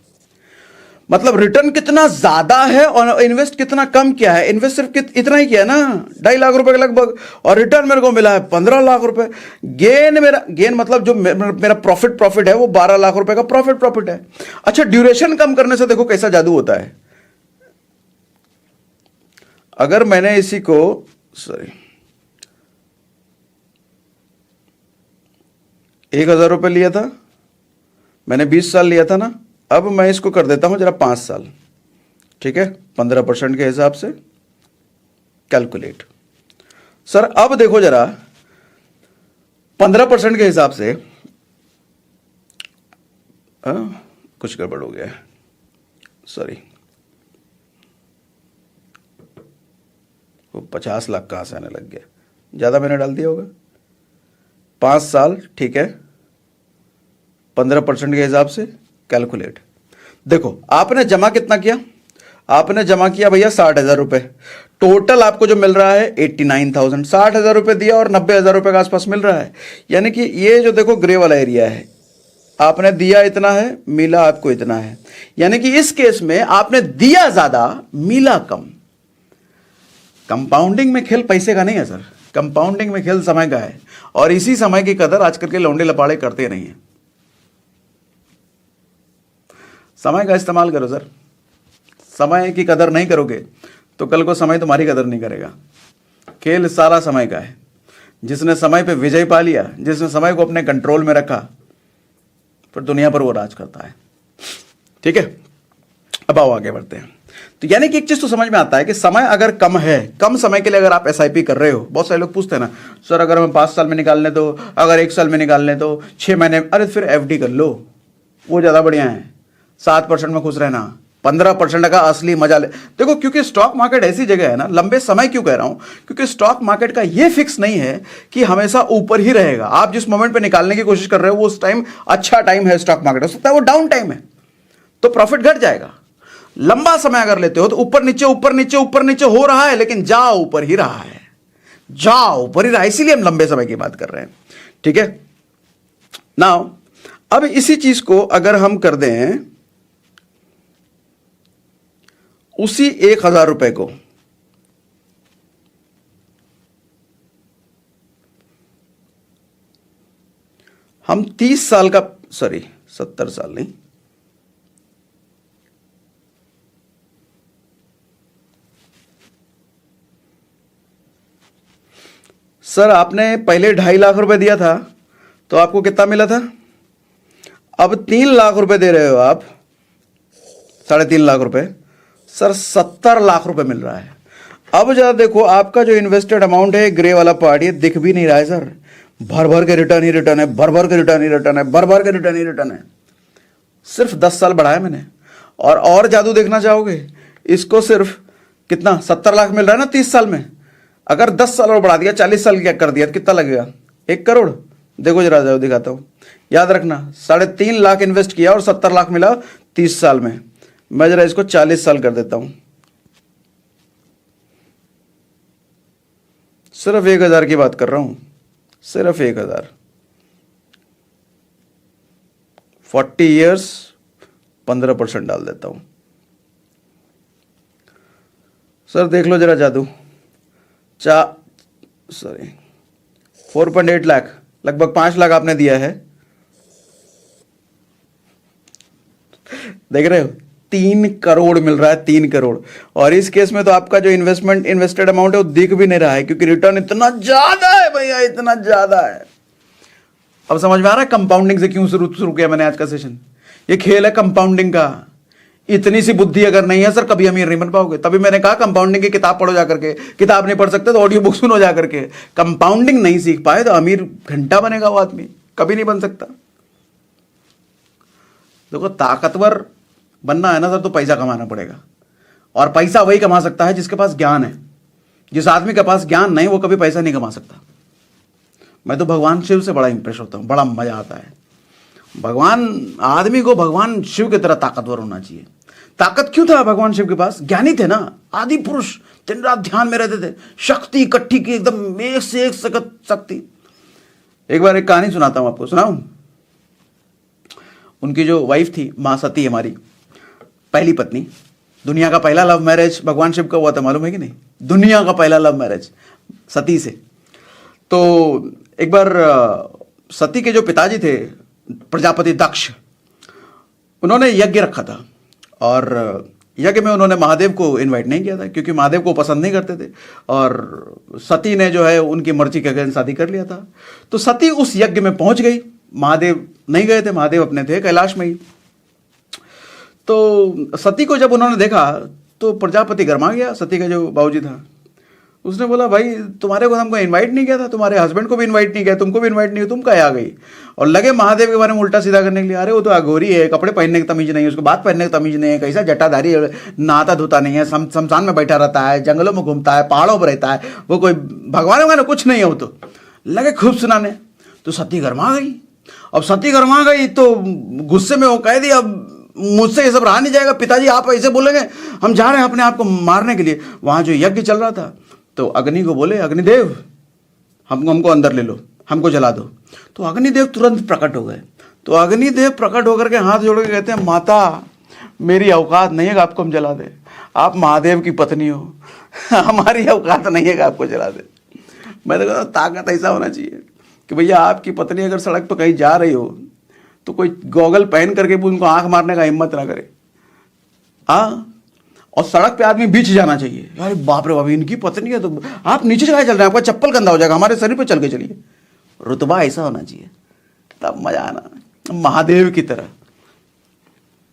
मतलब रिटर्न कितना ज्यादा है और इन्वेस्ट कितना कम किया है। इन्वेस्ट सिर्फ इतना ही किया ना, 2.5 लाख रुपए के लगभग, और रिटर्न मेरे को मिला है 15 लाख रुपए। गेन मतलब जो मेरा प्रॉफिट है वो 12 लाख रुपए का प्रॉफिट है। अच्छा, ड्यूरेशन कम करने से देखो कैसा जादू होता है। अगर मैंने इसी को, सॉरी, 1,000 रुपए लिया था मैंने, 20 साल लिया था ना, अब मैं इसको कर देता हूं जरा 5 साल, ठीक है। 15% के हिसाब से कैलकुलेट। सर अब देखो जरा, 15% के हिसाब से कुछ गड़बड़ हो गया है, सॉरी। वो 50 लाख कहाँ से आने लग गया, ज़्यादा मैंने डाल दिया होगा। 5 साल, ठीक है, 15% के हिसाब से कैलकुलेट। देखो आपने जमा कितना किया, आपने जमा किया भैया 60,000 रुपये। टोटल आपको जो मिल रहा है 89,000। 60,000 रुपये दिया और 90,000 रुपये के आसपास मिल रहा है। यानी कि ये जो देखो ग्रे वाला एरिया है, आपने दिया इतना है, मिला आपको इतना है। यानी कि इस केस में आपने दिया ज्यादा, मिला कम। कंपाउंडिंग में खेल पैसे का नहीं है सर, कंपाउंडिंग में खेल समय का है। और इसी समय की कदर आजकल के लौंडे लपाड़े करते नहीं है। समय का इस्तेमाल करो सर, समय की कदर नहीं करोगे तो कल को समय तुम्हारी कदर नहीं करेगा। खेल सारा समय का है। जिसने समय पे विजय पा लिया, जिसने समय को अपने कंट्रोल में रखा, फिर दुनिया पर वो राज करता है। ठीक है, अब आओ आगे बढ़ते हैं। तो यानी कि एक चीज तो समझ में आता है कि समय अगर कम है, कम समय के लिए अगर आप एसआईपी कर रहे हो, बहुत सारे लोग पूछते हैं ना सर अगर हमें 5 साल में निकालने दो, अगर 1 साल में निकालने दो, 6 महीने, अरे फिर एफडी कर लो, वो ज्यादा बढ़िया है। 7% में खुश रहना, 15% का असली मजा ले। देखो क्योंकि स्टॉक मार्केट ऐसी जगह है ना, लंबे समय क्यों कह रहा हूं, क्योंकि स्टॉक मार्केट का ये फिक्स नहीं है कि हमेशा ऊपर ही रहेगा। आप जिस मोमेंट पे निकालने की कोशिश कर रहे हो वो उस टाइम अच्छा टाइम है स्टॉक मार्केट, हो सकता है वो डाउन टाइम है तो प्रॉफिट घट जाएगा। लंबा समय अगर लेते हो तो ऊपर नीचे ऊपर नीचे ऊपर नीचे हो रहा है, लेकिन जाओ ऊपर ही रहा है, जाओ ऊपर ही रहा है, इसीलिए हम लंबे समय की बात कर रहे हैं। ठीक है, नाउ अब इसी चीज को अगर हम कर दें उसी 1,000 रुपए को हम 30 साल का, सॉरी 70 साल नहीं, सर आपने पहले 2.5 लाख रुपए दिया था तो आपको कितना मिला था, अब 3 लाख रुपए दे रहे हो आप, 3.5 लाख रुपए, सर 70 लाख रुपए मिल रहा है। अब जरा देखो आपका जो इन्वेस्टेड अमाउंट है, ग्रे वाला पार्ट, ये दिख भी नहीं रहा है सर, भर भर के रिटर्न ही रिटर्न है, भर भर के रिटर्न ही रिटर्न है, भर भर के रिटर्न ही रिटर्न है। सिर्फ 10 साल बढ़ाया मैंने। और जादू देखना चाहोगे, इसको सिर्फ कितना 70 लाख मिल रहा है ना 30 साल में, अगर 10 साल और बढ़ा दिया, 40 साल क्या कर दिया तो कितना लगेगा, 1 करोड़। देखो जरा जाओ दिखाता हूं, याद रखना 3.5 लाख इन्वेस्ट किया और 70 लाख मिला 30 साल में। मैं जरा इसको 40 साल कर देता हूं, सिर्फ 1,000 की बात कर रहा हूं, सिर्फ 1,000, 40 ईयर्स, 15% डाल देता हूं। सर देख लो जरा जादू, 4.8 लाख, लगभग 5 लाख आपने दिया है, देख रहे हो 3 करोड़ मिल रहा है, 3 करोड़। और इस केस में तो आपका जो इन्वेस्टेड अमाउंट है वो दिख भी नहीं रहा है, क्योंकि रिटर्न इतना ज्यादा है भैया, इतना ज्यादा है। अब समझ में आ रहा है कंपाउंडिंग से क्यों शुरू किया मैंने आज का सेशन। ये खेल है कंपाउंडिंग का। इतनी सी बुद्धि अगर नहीं है सर कभी अमीर नहीं बन पाओगे। तभी मैंने कहा कंपाउंडिंग की किताब पढ़ो जाकर के, किताब नहीं पढ़ सकते तो ऑडियो बुक सुनो जाकर के। कंपाउंडिंग नहीं सीख पाए तो अमीर घंटा बनेगा वो आदमी, कभी नहीं बन सकता। देखो ताकतवर बनना है ना सर तो पैसा कमाना पड़ेगा, और पैसा वही कमा सकता है जिसके पास ज्ञान है। जिस आदमी के पास ज्ञान नहीं वो कभी पैसा नहीं कमा सकता। मैं तो भगवान शिव से बड़ा इंप्रेस होता हूं, बड़ा मजा आता है। आदमी को भगवान शिव की तरह ताकतवर होना चाहिए। ताकत क्यों था भगवान शिव के पास, ज्ञानी थे ना, आदि पुरुष, दिन रात ध्यान में रहते थे, शक्ति इकट्ठी की एकदम एक से एक सख्त शक्ति। एक बार एक कहानी सुनाता हूं आपको, सुनाऊं। उनकी जो वाइफ थी मां सती, हमारी पहली पत्नी, दुनिया का पहला लव मैरिज भगवान शिव का हुआ था, मालूम है कि नहीं, दुनिया का पहला लव मैरिज सती से। तो एक बार सती के जो पिताजी थे प्रजापति दक्ष, उन्होंने यज्ञ रखा था, और यज्ञ में उन्होंने महादेव को इनवाइट नहीं किया था क्योंकि महादेव को पसंद नहीं करते थे, और सती ने जो है उनकी मर्जी के अगेंस्ट शादी कर लिया था। तो सती उस यज्ञ में पहुंच गई, महादेव नहीं गए थे, महादेव अपने थे कैलाश में ही। तो सती को जब उन्होंने देखा तो प्रजापति गरमा गया, सती का जो बाबूजी था, उसने बोला भाई तुम्हारे को हमको इनवाइट नहीं किया था, तुम्हारे हस्बैंड को भी इनवाइट नहीं किया, तुमको भी इनवाइट नहीं किया, तुम कहाँ आ गई। और लगे महादेव के बारे में उल्टा सीधा करने के लिए, अरे वो तो अघोरी है, कपड़े पहनने की तमीज नहीं है उसको, बात पहनने की तमीज नहीं है, कैसा जटाधारी है, नहाता धोता नहीं है, शमशान में बैठा रहता है, जंगलों में घूमता है, पहाड़ों पर रहता है, वो कोई भगवान वगैरह कुछ नहीं है वो तो। लगे खूब सुनाने, तो सती गर्मा गई। अब सती गर्मा गई तो गुस्से में वो कह दिया मुझसे ये सब रहा नहीं जाएगा, पिताजी आप ऐसे बोलेंगे, हम जा रहे हैं अपने आप को मारने के लिए। वहां जो यज्ञ चल रहा था तो अग्नि को बोले, अग्निदेव हमको अंदर ले लो, हमको जला दो। तो अग्निदेव तुरंत प्रकट हो गए। तो अग्निदेव प्रकट होकर के हाथ जोड़ के कहते हैं, माता मेरी औकात नहीं है कि आपको हम जला दे, आप महादेव की पत्नी हो, हमारी औकात नहीं है कि आपको जला दे। मैं तो कहता हूं, ताकत ऐसा होना चाहिए कि भैया आपकी पत्नी अगर सड़क पर कहीं जा रही हो तो कोई गॉगल पहन करके भी उनको आंख मारने का हिम्मत ना करे। हाँ, और सड़क पे आदमी बीच जाना चाहिए। यार बाप रे बाप, इनकी पत्नी है तो आप नीचे से चल रहे हैं, आपका चप्पल गंदा हो जाएगा, हमारे शरीर पे चल के चलिए। रुतबा ऐसा होना चाहिए, तब मजा आना, महादेव की तरह।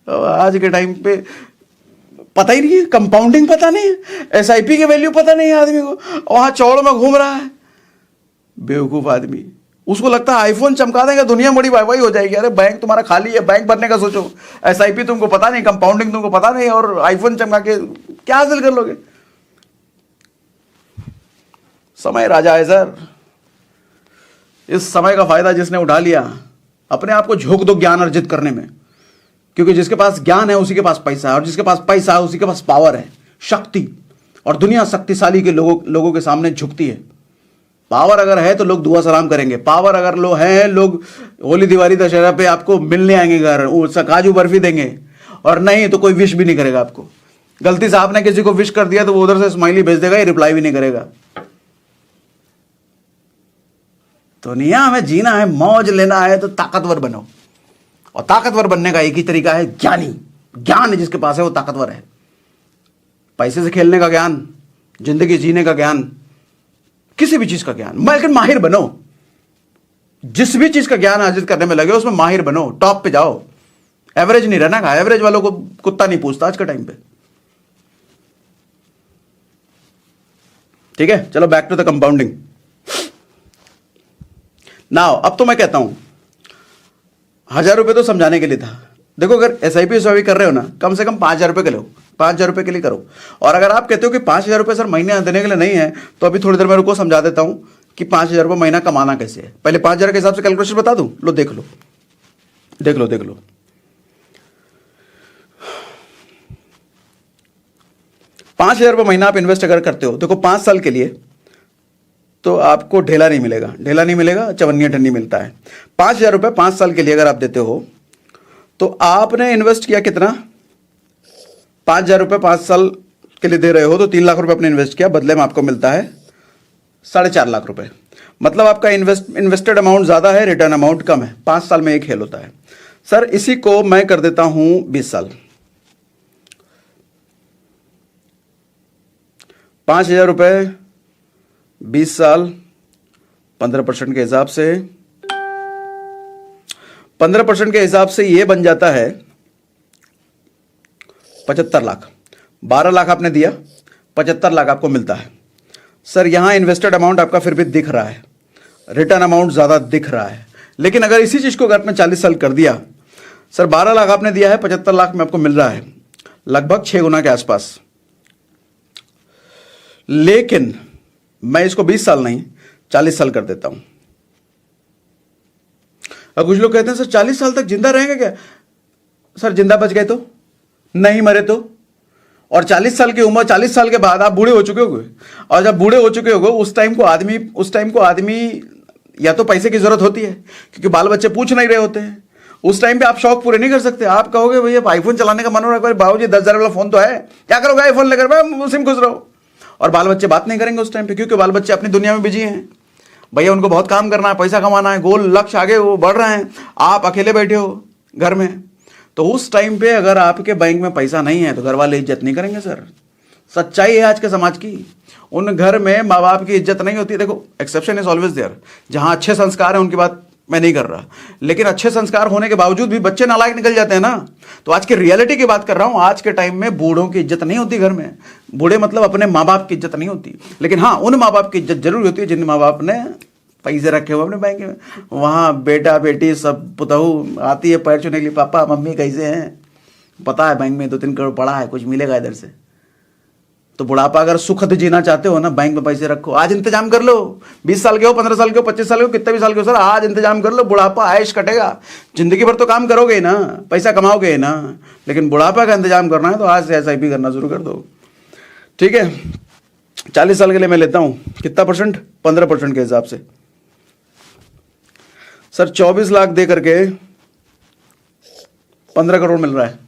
तो आज के टाइम पे पता ही नहीं है, कंपाउंडिंग पता नहीं है, एसआईपी की वैल्यू पता नहीं है आदमी को, वहां चौड़ में घूम रहा है बेवकूफ आदमी। उसको लगता है आईफोन चमका देंगे दुनिया बड़ी वाई हो जाएगी। अरे बैंक तुम्हारा खाली है, बैंक भरने का सोचो, एसआईपी तुमको पता नहीं, कंपाउंडिंग तुमको पता नहीं, और आईफोन चमका के क्या हासिल कर लोगे। समय राजा है सर, इस समय का फायदा जिसने उठा लिया, अपने आप को झोंक दो ज्ञान अर्जित करने में, क्योंकि जिसके पास ज्ञान है उसी के पास पैसा है, और जिसके पास पैसा है उसी के पास पावर है, शक्ति। और दुनिया शक्तिशाली के लोगों के सामने झुकती है। पावर अगर है तो लोग दुआ सलाम करेंगे, पावर अगर लो है, लोग होली दिवाली दशहरा पे आपको मिलने आएंगे घर, काजू बर्फी देंगे, और नहीं तो कोई विश भी नहीं करेगा आपको। गलती से आपने किसी को विश कर दिया तो वो उधर से स्माइली भेज देगा, ये रिप्लाई भी नहीं करेगा। दुनिया में जीना है, मौज लेना है तो ताकतवर बनो, और ताकतवर बनने का एक ही तरीका है, ज्ञानी। ज्ञान है जिसके पास है वो ताकतवर है। पैसे से खेलने का ज्ञान, जिंदगी जीने का ज्ञान, किसी भी चीज का ज्ञान, लेकिन माहिर बनो। जिस भी चीज का ज्ञान अर्जित करने में लगे उसमें माहिर बनो, टॉप पे जाओ। एवरेज नहीं रहना का, एवरेज वालों को कुत्ता नहीं पूछता आज के टाइम पे। ठीक है, चलो back to the compounding now. अब तो मैं कहता हूं 1000 रुपए तो समझाने के लिए था। देखो, अगर एसआईपी कर रहे हो ना, कम से कम 5000 रुपए के लो, 5000 रुपए के लिए करो। और अगर आप कहते हो कि 5000 रुपए सर महीने देने के लिए नहीं है, तो अभी थोड़ी देर में रुको, समझा देता हूं कि 5000 रुपए महीना कमाना कैसे है। पहले 5000 के हिसाब से कैलकुलेशन बता दूं, लो देख लो देख लो देख लो। 5000 रुपए महीना आप इन्वेस्ट अगर करते हो, देखो 5 साल के लिए तो आपको ढेला नहीं मिलेगा, ढेला नहीं मिलेगा, चवन्नी ठन्नी मिलता है। 5000 रुपए 5 साल के लिए अगर आप देते हो तो आपने इन्वेस्ट किया कितना, 5000 रुपए 5 साल के लिए दे रहे हो तो 3 लाख रुपए आपने इन्वेस्ट किया, बदले में आपको मिलता है 4.5 लाख रुपए। मतलब आपका इन्वेस्टेड अमाउंट ज्यादा है, रिटर्न अमाउंट कम है। 5 साल में एक खेल होता है सर। इसी को मैं कर देता हूं 20 साल। 5000 रुपए 20 साल, 15% के हिसाब से, 15% के हिसाब से ये बन जाता है 75 लाख। 12 लाख आपने दिया, 75 लाख आपको मिलता है। सर यहां इन्वेस्टेड अमाउंट आपका फिर भी दिख रहा है, रिटर्न अमाउंट ज्यादा दिख रहा है। लेकिन अगर इसी चीज को अगर आपने 40 साल कर दिया, सर 12 लाख आपने दिया है, 75 लाख में आपको मिल रहा है लगभग 6 गुना के आसपास। लेकिन मैं इसको 20 साल नहीं 40 साल कर देता हूं। अब कुछ लोग कहते हैं सर 40 साल तक जिंदा रहेंगे क्या? सर जिंदा बच गए तो, नहीं मरे तो। और 40 साल की उम्र, 40 साल के बाद आप बूढ़े हो चुके होगे, और जब बूढ़े हो चुके होगे उस टाइम को आदमी या तो पैसे की जरूरत होती है क्योंकि बाल बच्चे पूछ नहीं रहे होते हैं। उस टाइम पे आप शौक पूरे नहीं कर सकते। आप कहोगे भैया आईफोन चलाने का मन हो रहा है, बाबूजी 10,000 वाला फोन तो है, क्या करोगे आईफोन लेकर, मैं सिम खुश रहो। और बाल बच्चे बात नहीं करेंगे उस टाइम पे क्योंकि बाल बच्चे अपनी दुनिया में बिजी हैं। भैया उनको बहुत काम करना है, पैसा कमाना है, गोल लक्ष्य आगे वो बढ़ रहे हैं, आप अकेले बैठे हो घर में। तो उस टाइम पे अगर आपके बैंक में पैसा नहीं है तो घर वाले इज्जत नहीं करेंगे सर। सच्चाई है आज के समाज की। उन घर में माँ बाप की इज्जत नहीं होती। देखो एक्सेप्शन इज ऑलवेज देयर, जहां अच्छे संस्कार है उनकी बात मैं नहीं कर रहा, लेकिन अच्छे संस्कार होने के बावजूद भी बच्चे नालायक निकल जाते हैं ना। तो आज की रियलिटी की बात कर रहा हूं। आज के टाइम में बूढ़ों की इज्जत नहीं होती घर में। बूढ़े मतलब अपने माँ बाप की इज्जत नहीं होती, लेकिन हाँ उन माँ बाप की इज्जत जरूर होती है जिन माँ बाप ने पैसे रखे हुए अपने बैंक में। वहाँ बेटा बेटी सब पुतहू आती है पैर छूने के लिए, पापा मम्मी कैसे हैं, पता है बैंक में 2-3 करोड़ पड़ा है, कुछ मिलेगा इधर से। तो बुढ़ापा अगर सुखद जीना चाहते हो ना, बैंक में पैसे रखो, आज इंतजाम कर लो। 20 साल के हो, 15 साल के हो, 25 साल के हो, कितने भी साल के हो सर, आज इंतजाम कर लो। बुढ़ापा ऐश कटेगा। जिंदगी भर तो काम करोगे ही ना, पैसा कमाओगे ही ना, लेकिन बुढ़ापा का इंतजाम करना है तो आज से SIP करना शुरू कर दो। ठीक है, 40 साल के लिए मैं लेता हूं कितना %? 15% के हिसाब से सर 24 लाख दे करके 15 करोड़ मिल रहा है।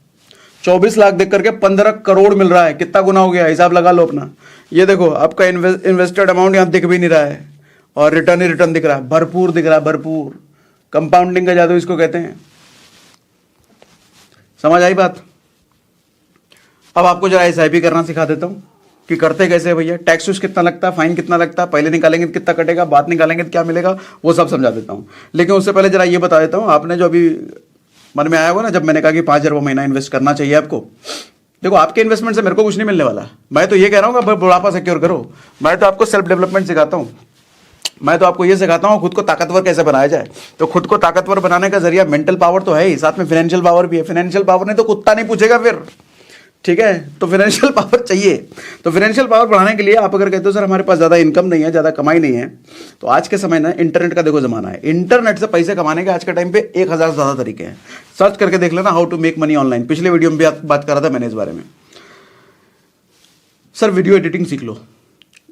24 लाख देख करके 15 करोड़ मिल रहा है। कितना गुना हो गया, हिसाब लगा लो अपना। ये देखो आपका इन्वेस्टेड अमाउंट यहां दिख भी नहीं रहा है और रिटर्न ही रिटर्न दिख रहा है, भरपूर दिख रहा है, भरपूर। कंपाउंडिंग का जादू इसको कहते हैं। समझ आई बात? अब आपको जरा SIP करना सिखा देता हूं कि करते कैसे है भैया। टैक्स कितना लगता है, फाइन कितना लगता है, पहले निकालेंगे तो कितना कटेगा, बाद निकालेंगे तो क्या मिलेगा, वो सब समझा देता हूं। लेकिन उससे पहले जरा ये बता देता हूं, आपने जो अभी मन में आया होगा ना जब मैंने कहा कि 5,000 रुपये महीना इन्वेस्ट करना चाहिए आपको, देखो आपके इन्वेस्टमेंट से मेरे को कुछ नहीं मिलने वाला। मैं तो ये कह रहा हूँ कि बुढ़ापा सिक्योर करो। मैं तो आपको सेल्फ डेवलपमेंट सिखाता हूँ। मैं तो आपको ये सिखाता हूँ खुद को ताकतवर कैसे बनाया जाए। तो खुद को ताकतवर बनाने का जरिया मेंटल पावर तो है ही, साथ में फाइनेंशियल पावर भी है। फाइनेंशियल पावर नहीं तो कुत्ता नहीं पूछेगा फिर। ठीक है, तो फाइनेंशियल पावर चाहिए। तो फाइनेंशियल पावर बढ़ाने के लिए आप अगर कहते हो सर हमारे पास ज़्यादा इनकम नहीं है, ज़्यादा कमाई नहीं है, तो आज के समय ना इंटरनेट का देखो ज़माना है। इंटरनेट से पैसे कमाने के आज के टाइम पे 1000 से ज़्यादा तरीके हैं। सर्च करके देख लेना how to make money online. पिछले वीडियो में भी बात कर रहा था मैंने इस बारे में। सर वीडियो एडिटिंग सीख लो,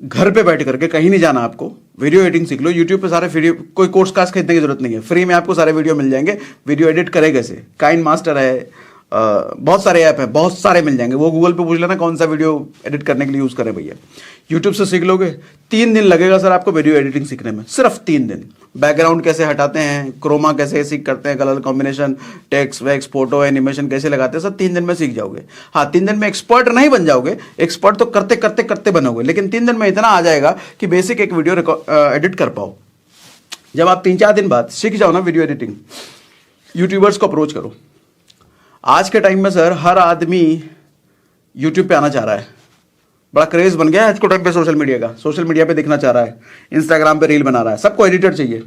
घर पे बैठ करके, कहीं नहीं जाना आपको। वीडियो एडिटिंग सीख लो। यूट्यूब पे सारे वीडियो, कोई कोर्स कास्ट खरीदने की जरूरत नहीं है, फ्री में आपको सारे वीडियो मिल जाएंगे। वीडियो एडिट करे कैसे, काइन मास्टर है, बहुत सारे ऐप हैं, बहुत सारे मिल जाएंगे। वो गूगल पे पूछ लेना कौन सा वीडियो एडिट करने के लिए यूज़ करें भैया। यूट्यूब से सीख लोगे। 3 दिन लगेगा सर आपको वीडियो एडिटिंग सीखने में, सिर्फ 3 दिन। बैकग्राउंड कैसे हटाते हैं, क्रोमा कैसे सीख करते हैं, colour combination, text wax, photo animation कैसे लगाते हैं, सब 3 दिन में सीख जाओगे। हाँ 3 दिन में एक्सपर्ट नहीं बन जाओगे, एक्सपर्ट तो करते करते करते बनोगे, लेकिन 3 दिन में इतना आ जाएगा कि बेसिक एक वीडियो एडिट कर पाओ। जब आप 3-4 दिन बाद सीख जाओ ना वीडियो एडिटिंग, यूट्यूबर्स को अप्रोच करो। आज के टाइम में सर हर आदमी यूट्यूब पे आना चाह रहा है, बड़ा क्रेज बन गया है आज के टाइम पे सोशल मीडिया का। सोशल मीडिया पे दिखना चाह रहा है, इंस्टाग्राम पे रील बना रहा है, सबको एडिटर चाहिए।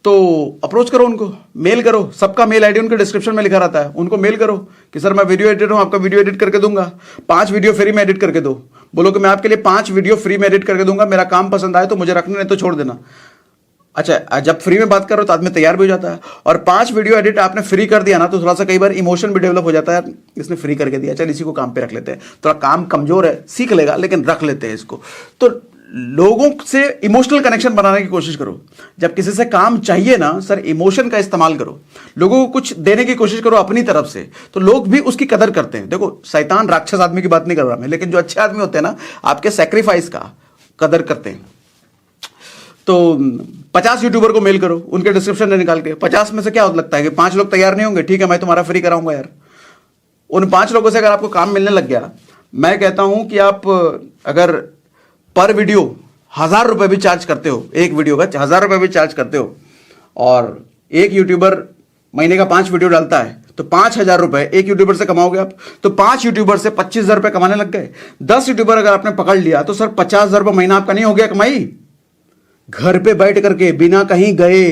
तो अप्रोच करो उनको, मेल करो। सबका मेल आईडी उनके डिस्क्रिप्शन में लिखा रहता है। उनको मेल करो कि सर मैं वीडियो एडिटर हूं, आपका वीडियो एडिट करके दूंगा। 5 वीडियो फ्री में एडिट करके दो। बोलो कि मैं आपके लिए 5 वीडियो फ्री में एडिट करके दूंगा, मेरा काम पसंद आए तो मुझे रखना, नहीं तो छोड़ देना। अच्छा, जब फ्री में बात करो तो आदमी तैयार भी हो जाता है। और 5 वीडियो एडिट आपने फ्री कर दिया ना, तो थोड़ा सा कई बार इमोशन भी डेवलप हो जाता है। इसने फ्री करके दिया, चल इसी को काम पे रख लेते हैं। थोड़ा काम कमजोर है, सीख लेगा, लेकिन रख लेते हैं इसको। तो लोगों से इमोशनल कनेक्शन बनाने की कोशिश करो। जब किसी से काम चाहिए ना सर, इमोशन का इस्तेमाल करो। लोगों को कुछ देने की कोशिश करो अपनी तरफ से, तो लोग भी उसकी कदर करते हैं। देखो शैतान राक्षस आदमी की बात नहीं कर रहा मैं, लेकिन जो अच्छे आदमी होते हैं ना, आपके सेक्रीफाइस का कदर करते हैं। तो 50 यूट्यूबर को मेल करो, उनके डिस्क्रिप्शन में निकाल के। 50 में से क्या लगता है कि 5 लोग तैयार नहीं होंगे? ठीक है, मैं तुम्हारा फ्री कराऊंगा यार। उन 5 लोगों से अगर आपको काम मिलने लग गया, मैं कहता हूं कि आप अगर पर वीडियो 1000 रुपए भी चार्ज करते हो, एक वीडियो का 1000 रुपए भी चार्ज करते हो, और एक यूट्यूबर महीने का 5 वीडियो डालता है, तो 5000 रुपए एक यूट्यूबर से कमाओगे आप। तो 5 यूट्यूबर से 25,000 रुपए कमाने लग गए। 10 यूट्यूबर अगर आपने पकड़ लिया तो सर 50,000 रुपए महीना आपका नहीं हो गया कमाई? घर पे बैठ करके, बिना कहीं गए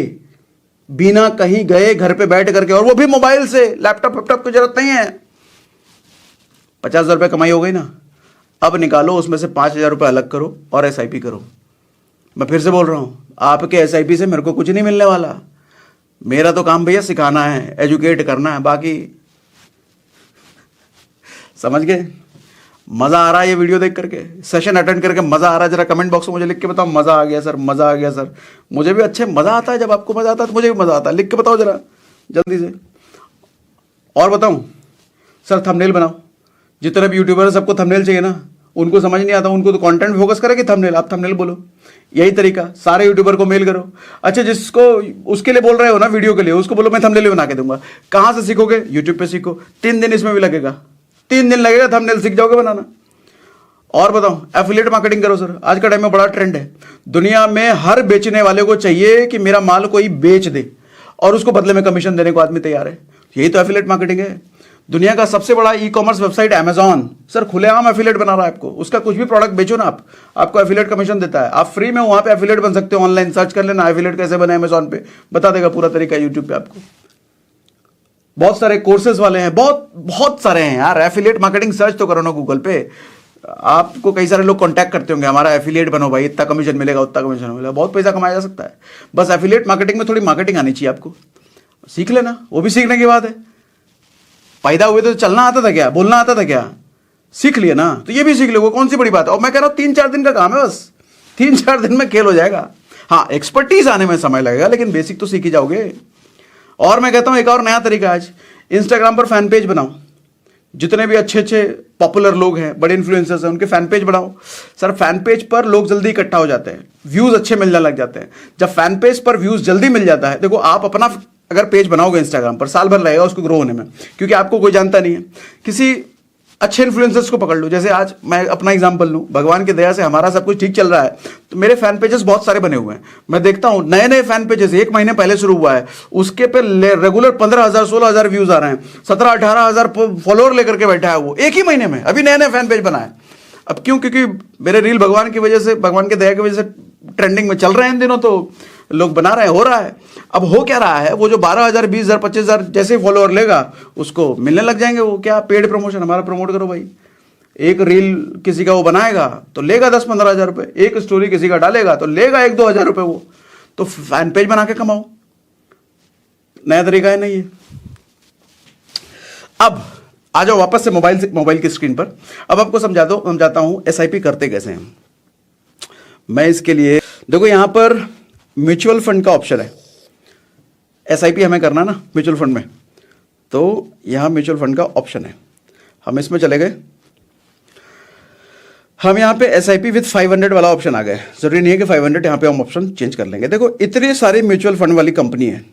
घर पे बैठ करके, और वो भी मोबाइल से। लैपटॉप की जरूरत नहीं है। 50,000 रुपए कमाई हो गई ना। अब निकालो उसमें से 5,000 रुपए अलग करो और SIP करो। मैं फिर से बोल रहा हूं, आपके SIP से मेरे को कुछ नहीं मिलने वाला। मेरा तो काम भैया सिखाना है, एजुकेट करना है, बाकी समझ गए। मजा आ रहा है ये वीडियो देख करके, सेशन अटेंड करके मजा आ रहा है? जरा कमेंट बॉक्स में मुझे लिख के बताओ, मजा आ गया सर, मजा आ गया सर। मुझे भी अच्छे मजा आता है, जब आपको मजा आता है तो मुझे भी मजा आता है। लिख के बताओ जरा जल्दी से। और बताऊं सर, थंबनेल बनाओ। जितने भी यूट्यूबर है सबको थंबनेल चाहिए ना, उनको समझ नहीं आता, उनको तो कंटेंट फोकस करे कि थंबनेल। आप थंबनेल बोलो, यही तरीका। सारे यूट्यूबर को मेल करो। अच्छा, जिसको उसके लिए बोल रहे हो ना वीडियो के लिए, उसको बोलो मैं थंबनेल बना के दूंगा। कहां से सीखोगे? यूट्यूब पे सीखो। 3 दिन इसमें भी लगेगा, 3 दिन लगेगा, थंबनेल सीख जाओगे बनाना। और बताओ, एफिलिएट मार्केटिंग करो सर। आज के टाइम में बड़ा ट्रेंड है। दुनिया में हर बेचने वाले को चाहिए कि मेरा माल कोई बेच दे। और उसको बदले में कमीशन देने को आदमी तैयार है। यही तो एफिलिएट मार्केटिंग है। दुनिया का सबसे बड़ा e commerce website Amazon, sir खुलेआम एफिलिएट बना रहा है आपको। उसका कुछ भी प्रोडक्ट बेचो ना आप, आपको एफिलिएट कमीशन देता है। आप फ्री में वहां पे एफिलिएट बन सकते हो। ऑनलाइन सर्च कर लेना एफिलिएट कैसे बने अमेजॉन पे, बता देगा पूरा तरीका यूट्यूब पे आपको। बहुत सारे कोर्सेज वाले हैं, बहुत बहुत सारे हैं यार। एफिलिएट मार्केटिंग सर्च तो करो ना गूगल पे। आपको कई सारे लोग कांटेक्ट करते होंगे, हमारा एफिलिएट बनो भाई, इतना कमीशन मिलेगा उतना कमीशन मिलेगा, बहुत पैसा कमाया जा सकता है। बस एफिलिएट मार्केटिंग में थोड़ी मार्केटिंग आनी चाहिए आपको, सीख लेना, वो भी सीखने की बात है। पैदा हुए तो चलना आता था क्या, बोलना आता था क्या, सीख लिया ना, तो ये भी सीख लो, कौन सी बड़ी बात है। और मैं कह रहा हूं 3-4 दिन का काम है, बस 3-4 दिन में खेल हो जाएगा। हाँ एक्सपर्टीज आने में समय लगेगा, लेकिन बेसिक तो सीख ही जाओगे। और मैं कहता हूं एक और नया तरीका, आज इंस्टाग्राम पर फैन पेज बनाओ। जितने भी अच्छे अच्छे पॉपुलर लोग हैं, बड़े इन्फ्लुएंसर्स हैं, उनके फैन पेज बनाओ। सर फैन पेज पर लोग जल्दी इकट्ठा हो जाते हैं, व्यूज अच्छे मिलने लग जाते हैं। जब फैन पेज पर व्यूज जल्दी मिल जाता है, देखो आप अपना अगर पेज बनाओगे इंस्टाग्राम पर, साल भर लगेगा उसको ग्रो होने में, क्योंकि आपको कोई जानता नहीं है। किसी अच्छे इन्फ्लुएंसर्स को पकड़ लो, जैसे आज मैं अपना एग्जांपल लूं, भगवान की दया से हमारा सब कुछ ठीक चल रहा है, तो मेरे फैन पेजेस बहुत सारे बने हुए हैं। मैं देखता हूं नए नए फैन पेजेस 1 महीने पहले शुरू हुआ है, उसके पे रेगुलर 15,000-16,000 व्यूज आ रहे हैं, 17-18,000 फॉलोअर लेकर के बैठा है वो एक ही महीने में, अभी नए नए फैन पेज बनाए। अब क्यों? क्योंकि मेरे रील भगवान की वजह से, भगवान की दया की वजह से ट्रेंडिंग में चल रहे हैं इन दिनों, तो लोग बना रहे हैं, हो रहा है। अब हो क्या रहा है, वो जो 12,000, 20,000, 25,000 जैसे फॉलोअर लेगा उसको मिलने लग जाएंगे वो क्या, पेड प्रमोशन, हमारा प्रमोट करो भाई। एक रील किसी का वो बनाएगा तो लेगा 10-15,000 रुपए, एक स्टोरी किसी का डालेगा तो लेगा 1-2 हज़ार रुपए वो। तो फैन पेज बना के कमाओ, नया तरीका है नहीं ये। अब आ जाओ वापस से मोबाइल की स्क्रीन पर। अब आपको समझाता हूं एसआईपी करते कैसे हैं। मैं इसके लिए देखो यहां पर म्यूचुअल फंड का ऑप्शन है, एसआईपी हमें करना ना म्यूचुअल फंड में, तो यहां म्यूचुअल फंड का ऑप्शन है। हम इसमें चले गए, हम यहां पे एसआईपी विद 500 वाला ऑप्शन आ गए। जरूरी नहीं है कि 500, यहां पे हम ऑप्शन चेंज कर लेंगे। देखो इतनी सारी म्यूचुअल फंड वाली कंपनी है,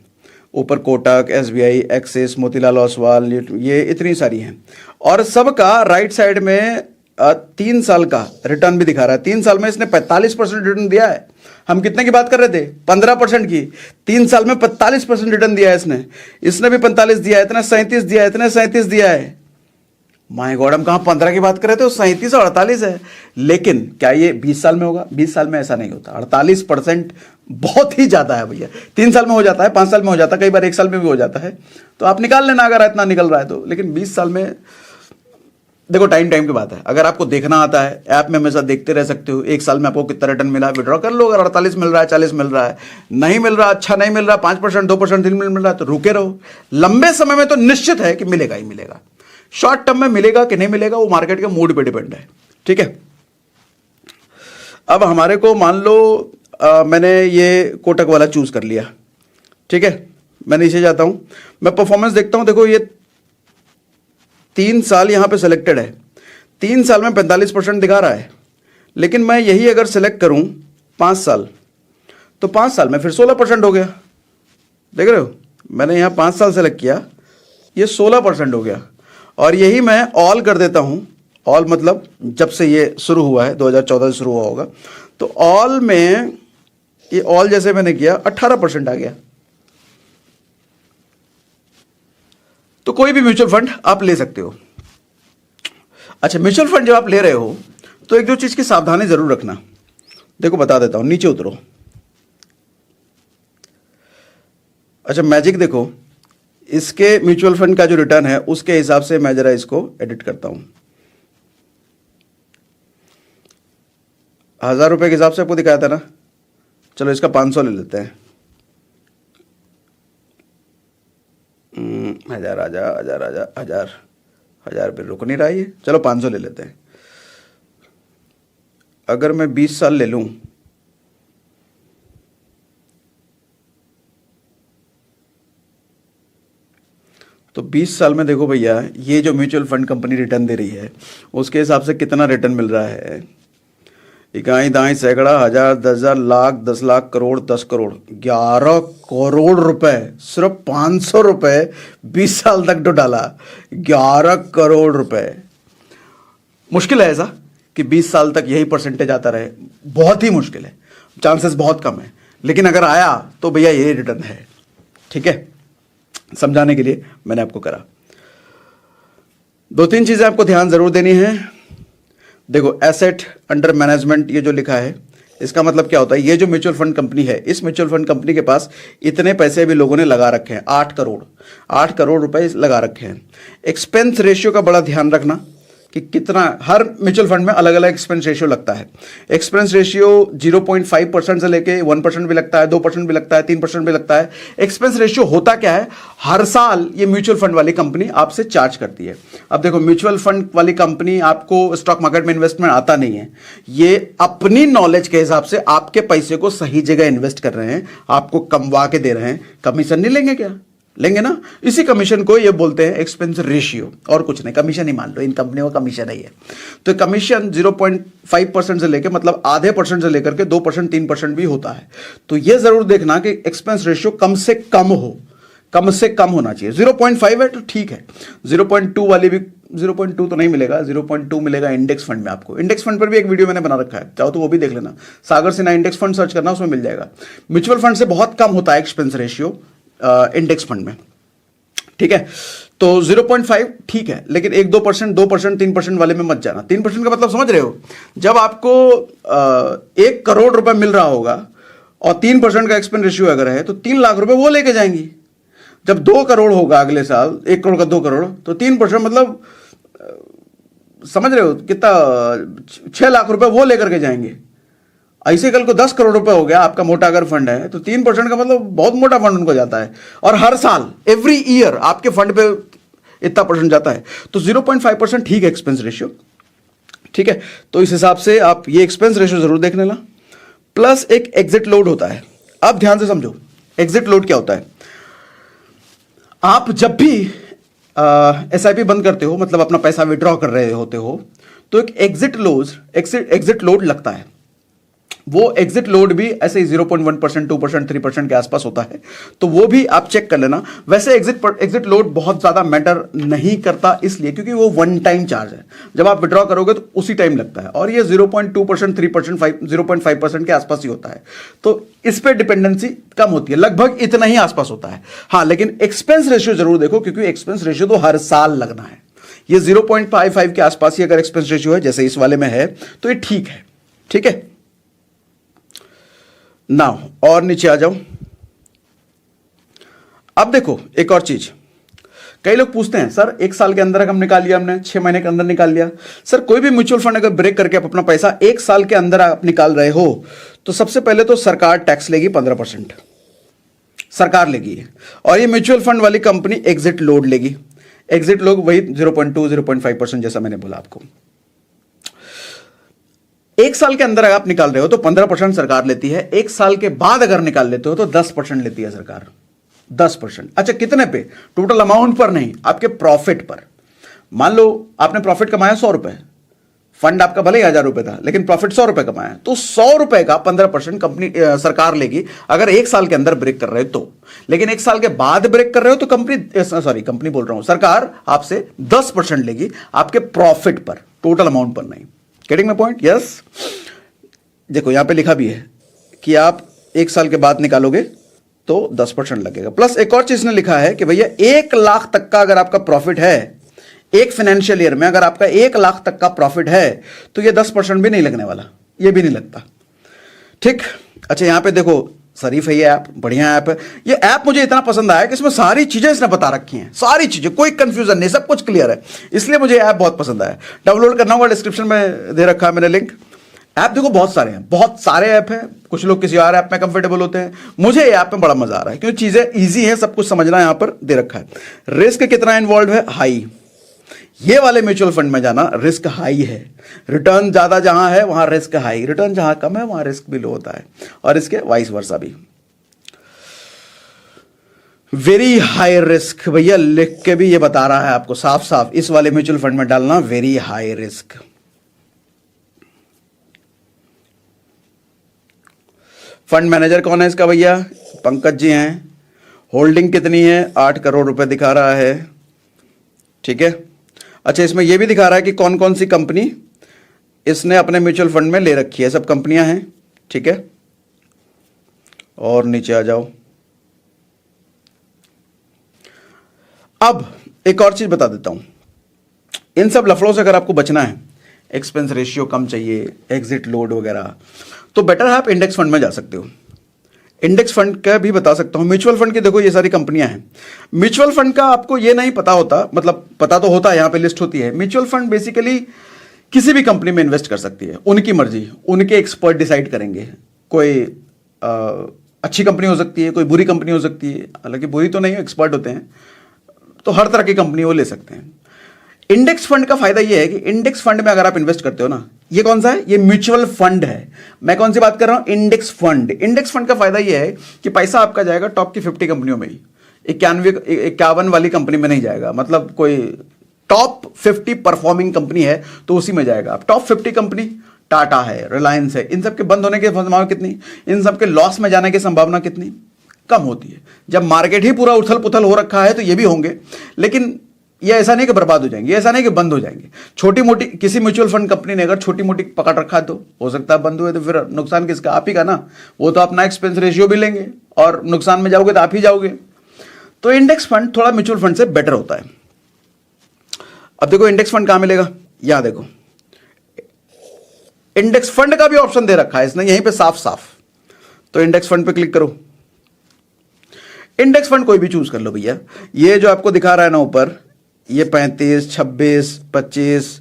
ऊपर कोटक, एसबीआई, एक्सिस, मोतीलाल ओसवाल, ये इतनी सारी हैं, और सबका राइट साइड में 3 साल का रिटर्न भी दिखा रहा है। 3 साल में इसने 45% रिटर्न दिया है। हम कितने की बात कर रहे थे, 15% की, 3 साल में 45% रिटर्न दिया है इसने भी 45 दिया है, इतना 37 दिया है, इतने 37 दिया है। माय गॉड, हम कहां 15 की बात कर रहे थे, 37 और 48 है। लेकिन क्या ये 20 साल में होगा? 20 साल में ऐसा नहीं होता। 48% बहुत ही ज्यादा है भैया। 3 साल में हो जाता है, 5 साल में हो जाता है, कई बार 1 साल में भी हो जाता है, तो आप निकाल लेना अगर इतना निकल रहा है तो। लेकिन 20 साल में देखो टाइम की बात है। अगर आपको देखना आता है, ऐप में हमेशा देखते रह सकते हो, 1 साल में आपको कितना रिटर्न मिला, विड्रॉ कर लो। अगर 48 मिल रहा है, 40 मिल रहा है, नहीं मिल रहा, अच्छा नहीं मिल रहा, 5%, 2%, 3% मिल रहा है, तो रुके रहो। लंबे समय में तो निश्चित है कि मिलेगा ही मिलेगा। शॉर्ट टर्म में मिलेगा कि नहीं मिलेगा वो मार्केट के मूड पे डिपेंड है, ठीक है। अब हमारे को मान लो मैंने ये कोटक वाला चूज कर लिया, ठीक है। मैं नीचे जाता हूं, मैं परफॉर्मेंस देखता हूं। देखो ये 3 साल यहां पे सिलेक्टेड है, 3 साल में 45% दिखा रहा है। लेकिन मैं यही अगर सिलेक्ट करूं 5 साल, तो 5 साल में फिर 16% हो गया। देख रहे हो, मैंने यहां 5 साल सेलेक्ट किया, ये 16% हो गया। और यही मैं ऑल कर देता हूं, ऑल मतलब जब से ये शुरू हुआ है, 2014 से शुरू हुआ होगा, तो ऑल में ये ऑल जैसे मैंने किया 18% आ गया। तो कोई भी म्यूचुअल फंड आप ले सकते हो। अच्छा, म्यूचुअल फंड जब आप ले रहे हो तो एक दो चीज की सावधानी जरूर रखना। देखो बता देता हूं, नीचे उतरो। अच्छा मैजिक देखो, इसके म्यूचुअल फंड का जो रिटर्न है उसके हिसाब से मैं जरा इसको एडिट करता हूं। 1,000 रुपए के हिसाब से आपको दिखाया था ना, चलो इसका 500 ले लेते हैं। 1,000 हजार पे रुक नहीं रहा है, चलो 500 ले लेते हैं। अगर मैं 20 साल ले लूं, तो 20 साल में देखो भैया, ये जो म्यूचुअल फंड कंपनी रिटर्न दे रही है उसके हिसाब से कितना रिटर्न मिल रहा है। इकाई दाई सैकड़ा, हजार, 10,000, लाख, 10 लाख, करोड़, 10 करोड़, 11 करोड़ रुपए सिर्फ 500 रुपए 20 साल तक तो डाला। 11 करोड़ रुपए। मुश्किल है ऐसा कि 20 साल तक यही परसेंटेज आता रहे, बहुत ही मुश्किल है, चांसेस बहुत कम है। लेकिन अगर आया तो भैया यही रिटर्न है, ठीक है, समझाने के लिए मैंने आपको करा। 2-3 चीजें आपको ध्यान जरूर देनी है। देखो, एसेट अंडर मैनेजमेंट ये जो लिखा है, इसका मतलब क्या होता है? ये जो म्यूचुअल फंड कंपनी है, इस म्यूचुअल फंड कंपनी के पास इतने पैसे भी लोगों ने लगा रखे हैं, 8 करोड़ रुपए लगा रखे हैं। एक्सपेंस रेशियो का बड़ा ध्यान रखना कि कितना, हर म्यूचुअल फंड में अलग अलग एक्सपेंस रेशियो लगता है। एक्सपेंस रेशियो 0.5% से लेके 1% भी लगता है, 2% भी लगता है, 3% भी लगता है। एक्सपेंस रेशियो होता क्या है? हर साल ये म्यूचुअल फंड वाली कंपनी आपसे चार्ज करती है। अब देखो, म्यूचुअल फंड वाली कंपनी आपको स्टॉक मार्केट में इन्वेस्टमेंट आता नहीं है, ये अपनी नॉलेज के हिसाब से आपके पैसे को सही जगह इन्वेस्ट कर रहे हैं, आपको कमवा के दे रहे हैं। कमीशन नहीं लेंगे क्या? लेंगे ना। इसी कमीशन को ये बोलते हैं एक्सपेंस रेशियो, और कुछ नहीं, कमीशन ही मान लो, इन कंपनियों का कमीशन ही है। तो कमीशन 0.5% से लेकर, मतलब आधे % से लेकर के 2%, 3% भी होता है। तो ये जरूर देखना कि एक्सपेंस रेशियो कम से कम हो, कम से कम होना चाहिए। 0.5 है तो ठीक है, 0.2 वाली भी, 0.2 तो नहीं मिलेगा, 0.2 मिलेगा इंडेक्स फंड में आपको। इंडेक्स फंड पर भी एक वीडियो मैंने बना रखा है, चाहो तो वो भी देख लेना। सागर सिन्हा इंडेक्स फंड सर्च करना, उसमें मिल जाएगा। म्यूचुअल फंड से बहुत कम होता है एक्सपेंस रेशियो इंडेक्स फंड में, ठीक है। तो 0.5 ठीक है, लेकिन 1-2%, 2%, 3% वाले में मत जाना। 3% का मतलब समझ रहे हो? जब आपको 1 करोड़ रुपए मिल रहा होगा और 3% का एक्सपेंस रेशियो अगर है, तो 3 लाख रुपए वो लेके जाएंगी। जब 2 करोड़ होगा अगले साल, 1 करोड़ का 2 करोड़, तो 3% मतलब समझ रहे हो कितना? 6 लाख रुपए वो लेकर के जाएंगे। ऐसे कल को 10 करोड़ रुपए हो गया आपका मोटा अगर फंड है, तो 3% का मतलब बहुत मोटा फंड उनको जाता है। और हर साल, एवरी ईयर आपके फंड पे इतना % जाता है। तो 0.5% ठीक है एक्सपेंस रेशियो, ठीक है। तो इस हिसाब से आप ये एक्सपेंस रेशियो जरूर देख लेना। प्लस एक एग्जिट लोड होता है। अब ध्यान से समझो, एग्जिट लोड क्या होता है? आप जब भी SIP बंद करते हो, मतलब अपना पैसा विड्रॉ कर रहे होते हो, तो एक एग्जिट लोड लगता है। वो एग्जिट लोड भी ऐसे ही 0.1%, 2%, 3% के आसपास होता है। तो वो भी आप चेक कर लेना। वैसे एग्जिट लोड बहुत ज्यादा मैटर नहीं करता, इसलिए क्योंकि वो वन टाइम चार्ज है। जब आप विड्रॉ करोगे तो उसी टाइम लगता है, और ये 0.2%, 3%, 0.5% के आसपास ही होता है। तो इस पर डिपेंडेंसी कम होती है, लगभग इतना ही आसपास होता है। हाँ, लेकिन एक्सपेंस रेशियो जरूर देखो, क्योंकि एक्सपेंस रेशियो तो हर साल लगना है। ये 0.55 के आसपास ही अगर एक्सपेंस रेशियो है, जैसे इस वाले में है, तो ये ठीक है, ठीक है। नाउ और नीचे आ जाओ। अब देखो एक और चीज, कई लोग पूछते हैं, सर 1 साल के अंदर हम निकाल लिया, हमने 6 महीने के अंदर निकाल लिया। सर कोई भी म्यूचुअल फंड अगर ब्रेक करके आप अपना पैसा 1 साल के अंदर आप निकाल रहे हो, तो सबसे पहले तो सरकार टैक्स लेगी 15%, सरकार लेगी। और ये म्यूचुअल फंड वाली कंपनी एग्जिट लोड लेगी। एग्जिट लोड वही 0.2, 0.5% जैसा मैंने बोला आपको। 1 साल के अंदर अगर आप निकाल रहे हो तो 15% सरकार लेती है। 1 साल के बाद अगर निकाल लेते हो तो 10% लेती है सरकार, 10%। अच्छा, कितने पे? टोटल अमाउंट पर नहीं, आपके प्रॉफिट पर। मान लो आपने प्रॉफिट कमाया 100 रुपए, फंड आपका भले ही 1000 रुपए था, लेकिन प्रॉफिट 100 रुपए कमाया, तो 100 रुपए का 15% कंपनी सरकार लेगी अगर 1 साल के अंदर ब्रेक कर रहे हो तो। लेकिन 1 साल के बाद ब्रेक कर रहे हो तो कंपनी बोल रहा हूं, सरकार आपसे 10% लेगी आपके प्रॉफिट पर, टोटल अमाउंट पर नहीं। Getting my point? यस। देखो यहां पे लिखा भी है कि आप 1 साल के बाद निकालोगे तो 10% लगेगा। प्लस एक और चीज ने लिखा है कि भैया 1 लाख तक का अगर आपका प्रॉफिट है, एक फाइनेंशियल ईयर में अगर आपका 1 लाख तक का प्रॉफिट है, तो ये 10% भी नहीं लगने वाला, ये भी नहीं लगता, ठीक। अच्छा, यहां पे देखो शरीफ है ये ऐप, बढ़िया ऐप है। ये ऐप मुझे इतना पसंद आया कि इसमें सारी चीजें इसने बता रखी हैं, सारी चीजें, कोई कंफ्यूजन नहीं, सब कुछ क्लियर है, इसलिए मुझे ऐप बहुत पसंद आया। डाउनलोड करना होगा, डिस्क्रिप्शन में दे रखा है मैंने लिंक। ऐप देखो बहुत सारे हैं, बहुत सारे ऐप हैं। कुछ लोग किसी और ऐप में कंफर्टेबल होते हैं, मुझे ये ऐप में बड़ा मजा आ रहा है क्योंकि चीजें ईजी हैं, सब कुछ समझना यहां पर दे रखा है। रिस्क कितना इन्वॉल्व है? हाई। ये वाले म्यूचुअल फंड में जाना रिस्क हाई है। रिटर्न ज्यादा जहां है वहां रिस्क हाई, रिटर्न जहां कम है वहां रिस्क भी लो होता है, और इसके वाइस वर्सा भी। वेरी हाई रिस्क, भैया लिख के भी ये बता रहा है आपको साफ साफ, इस वाले म्यूचुअल फंड में डालना very high risk. Fund manager कौन है इसका? भैया पंकज जी हैं। होल्डिंग कितनी है? 8 करोड़ रुपए दिखा रहा है, ठीक है। अच्छा, इसमें यह भी दिखा रहा है कि कौन कौन सी कंपनी इसने अपने म्यूचुअल फंड में ले रखी है, सब कंपनियां हैं, ठीक है। और नीचे आ जाओ, अब एक और चीज बता देता हूं, इन सब लफड़ों से अगर आपको बचना है, एक्सपेंस रेशियो कम चाहिए, एग्जिट लोड वगैरह, तो बेटर है आप इंडेक्स फंड में जा सकते हो। इंडेक्स फंड का भी बता सकता हूं। म्यूचुअल फंड की देखो ये सारी कंपनियां हैं। म्यूचुअल फंड का आपको ये नहीं पता होता, मतलब पता तो होता है, यहां पे लिस्ट होती है। म्यूचुअल फंड बेसिकली किसी भी कंपनी में इन्वेस्ट कर सकती है, उनकी मर्जी, उनके एक्सपर्ट डिसाइड करेंगे। कोई अच्छी कंपनी हो सकती है, कोई बुरी कंपनी हो सकती है, हालांकि बुरी तो नहीं, एक्सपर्ट होते हैं, तो हर तरह की कंपनी वो ले सकते हैं। इंडेक्स फंड का फायदा ये है कि इंडेक्स फंड में अगर आप इन्वेस्ट करते हो ना, ये कौन सा है, ये म्यूचुअल फंड है। मैं कौन सी बात कर रहा हूं, इंडेक्स फंड। इंडेक्स फंड का फायदा ये है कि पैसा आपका जाएगा टॉप की 50 कंपनियों में ही, 51 वाली कंपनी में नहीं जाएगा। मतलब कोई टॉप 50 परफॉर्मिंग कंपनी है तो उसी में जाएगा। टॉप 50 कंपनी टाटा है, रिलायंस है, इन सब के बंद होने की संभावना कितनी, इन सब के लॉस में जाने की संभावना कितनी कम होती है। जब मार्केट ही पूरा उथल पुथल हो रखा है तो ये भी होंगे, लेकिन ये ऐसा नहीं कि बर्बाद हो जाएंगे, ऐसा नहीं कि बंद हो जाएंगे। छोटी मोटी किसी म्यूचुअल फंड कंपनी ने अगर छोटी मोटी पकड़ रखा है तो हो सकता है बंद हुए, तो फिर नुकसान किसका, आप ही का ना। वो तो अपना एक्सपेंस रेशियो भी लेंगे और नुकसान में जाओगे तो आप ही जाओगे। तो इंडेक्स फंड थोड़ा म्यूचुअल फंड से बेटर होता है। अब देखो इंडेक्स फंड कहां मिलेगा, यहां देखो इंडेक्स फंड का भी ऑप्शन दे रखा है इसने यहीं पे साफ साफ। तो इंडेक्स फंड पे क्लिक करो, इंडेक्स फंड कोई भी चूज कर लो भैया। ये जो आपको दिखा रहा है ना ऊपर, ये 35, 26, 25,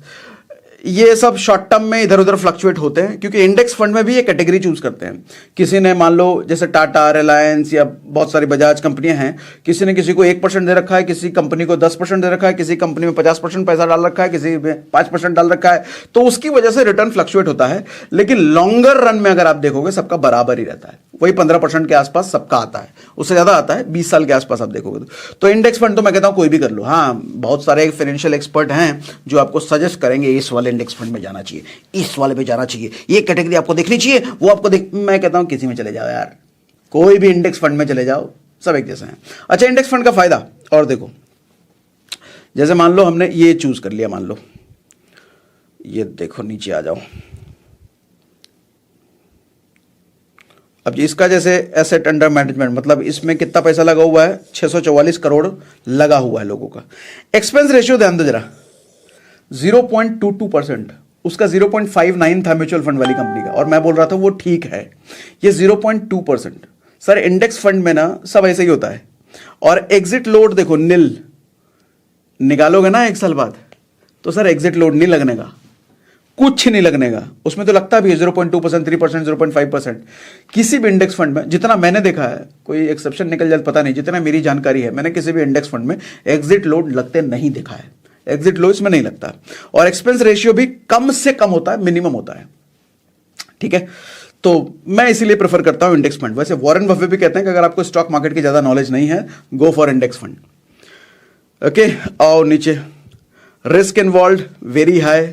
ये सब शॉर्ट टर्म में इधर उधर फ्लक्चुएट होते हैं, क्योंकि इंडेक्स फंड में भी ये कैटेगरी चूज करते हैं। किसी ने मान लो जैसे टाटा, रिलायंस या बहुत सारी बजाज कंपनियां हैं, किसी ने किसी को 1% दे रखा है, किसी कंपनी को 10% दे रखा है, किसी कंपनी में 50% पैसा डाल रखा है, किसी में 5% डाल रखा है, तो उसकी वजह से रिटर्न फ्लक्चुएट होता है। लेकिन लॉन्गर रन में अगर आप देखोगे सबका बराबर ही रहता है, वही 15% के आसपास सबका आता है, उससे ज्यादा आता है 20 साल के आसपास आप देखोगे तो इंडेक्स फंड तो मैं कहता हूं कोई भी कर लो। हाँ, बहुत सारे फाइनेंशियल एक्सपर्ट हैं जो आपको सजेस्ट करेंगे इस वाले इंडेक्स फंड में जाना चाहिए, इस वाले पे जाना चाहिए, ये कैटेगरी आपको देखनी चाहिए, वो आपको मैं कहता हूं किसी में चले जाओ यार, कोई भी इंडेक्स फंड में चले जाओ, सब एक जैसे हैं। अच्छा, इंडेक्स फंड का फायदा और देखो, जैसे मान लो हमने ये चूज कर लिया, मान लो ये देखो नीचे आ जाओ। अब इसका जैसे एसेट अंडर मैनेजमेंट, मतलब इसमें कितना पैसा लगा हुआ है, 644 करोड़ लगा हुआ है लोगों का। एक्सपेंस रेशियो ध्यान दो जरा, 0.22%, उसका 0.59 था म्यूचुअल फंड वाली कंपनी का, और मैं बोल रहा था वो ठीक है। ये 0.2%। सर इंडेक्स फंड में ना सब ऐसे ही होता है। और एग्जिट लोड देखो नील, निकालोगे ना 1 साल बाद, तो सर एग्जिट लोड नहीं लगने का, कुछ नहीं लगने का। उसमें तो लगता भी है 0.2%, 3%, 0.5%। किसी भी इंडेक्स फंड में जितना मैंने देखा है, कोई एक्सेप्शन निकल जाए पता नहीं, जितना मेरी जानकारी है, मैंने किसी भी इंडेक्स फंड में एग्जिट लोड लगते नहीं देखा है। एग्जिट लो इसमें नहीं लगता, और एक्सपेंस रेशियो भी कम से कम होता है, मिनिमम होता है। ठीक है, तो मैं इसीलिए प्रेफर करता हूं इंडेक्स फंड। वैसे वॉरेन बफे भी कहते हैं कि अगर आपको स्टॉक मार्केट की ज्यादा नॉलेज नहीं है, go for index fund. Okay, आओ नीचे, रिस्क इन्वॉल्व वेरी हाई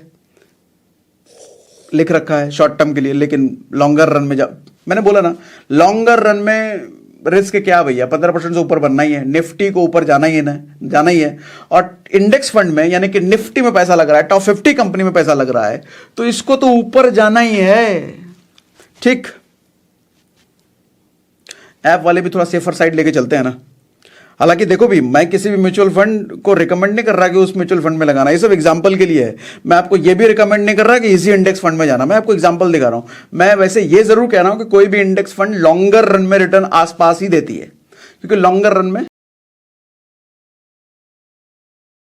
लिख रखा है शॉर्ट टर्म के लिए, लेकिन लॉन्गर रन में मैंने बोला ना, लॉन्गर रन में रिस्क क्या भैया, 15% से ऊपर बनना ही है, निफ्टी को ऊपर जाना ही है ना, जाना ही है। और इंडेक्स फंड में यानी कि निफ्टी में पैसा लग रहा है, टॉप 50 कंपनी में पैसा लग रहा है, तो इसको तो ऊपर जाना ही है। ठीक, ऐप वाले भी थोड़ा सेफर साइड लेके चलते हैं ना। हालांकि देखो भी, मैं किसी भी म्यूचुअल फंड को रिकमेंड नहीं कर रहा कि उस म्यूचुअल फंड में लगाना, ये सब एग्जांपल के लिए है। मैं आपको ये भी रिकमेंड नहीं कर रहा कि इसी इंडेक्स फंड में जाना, मैं आपको एग्जांपल दिखा रहा हूं। मैं वैसे ये जरूर कह रहा हूं कि कोई भी इंडेक्स फंड लॉन्गर रन में रिटर्न आसपास ही देती है, क्योंकि लॉन्गर रन में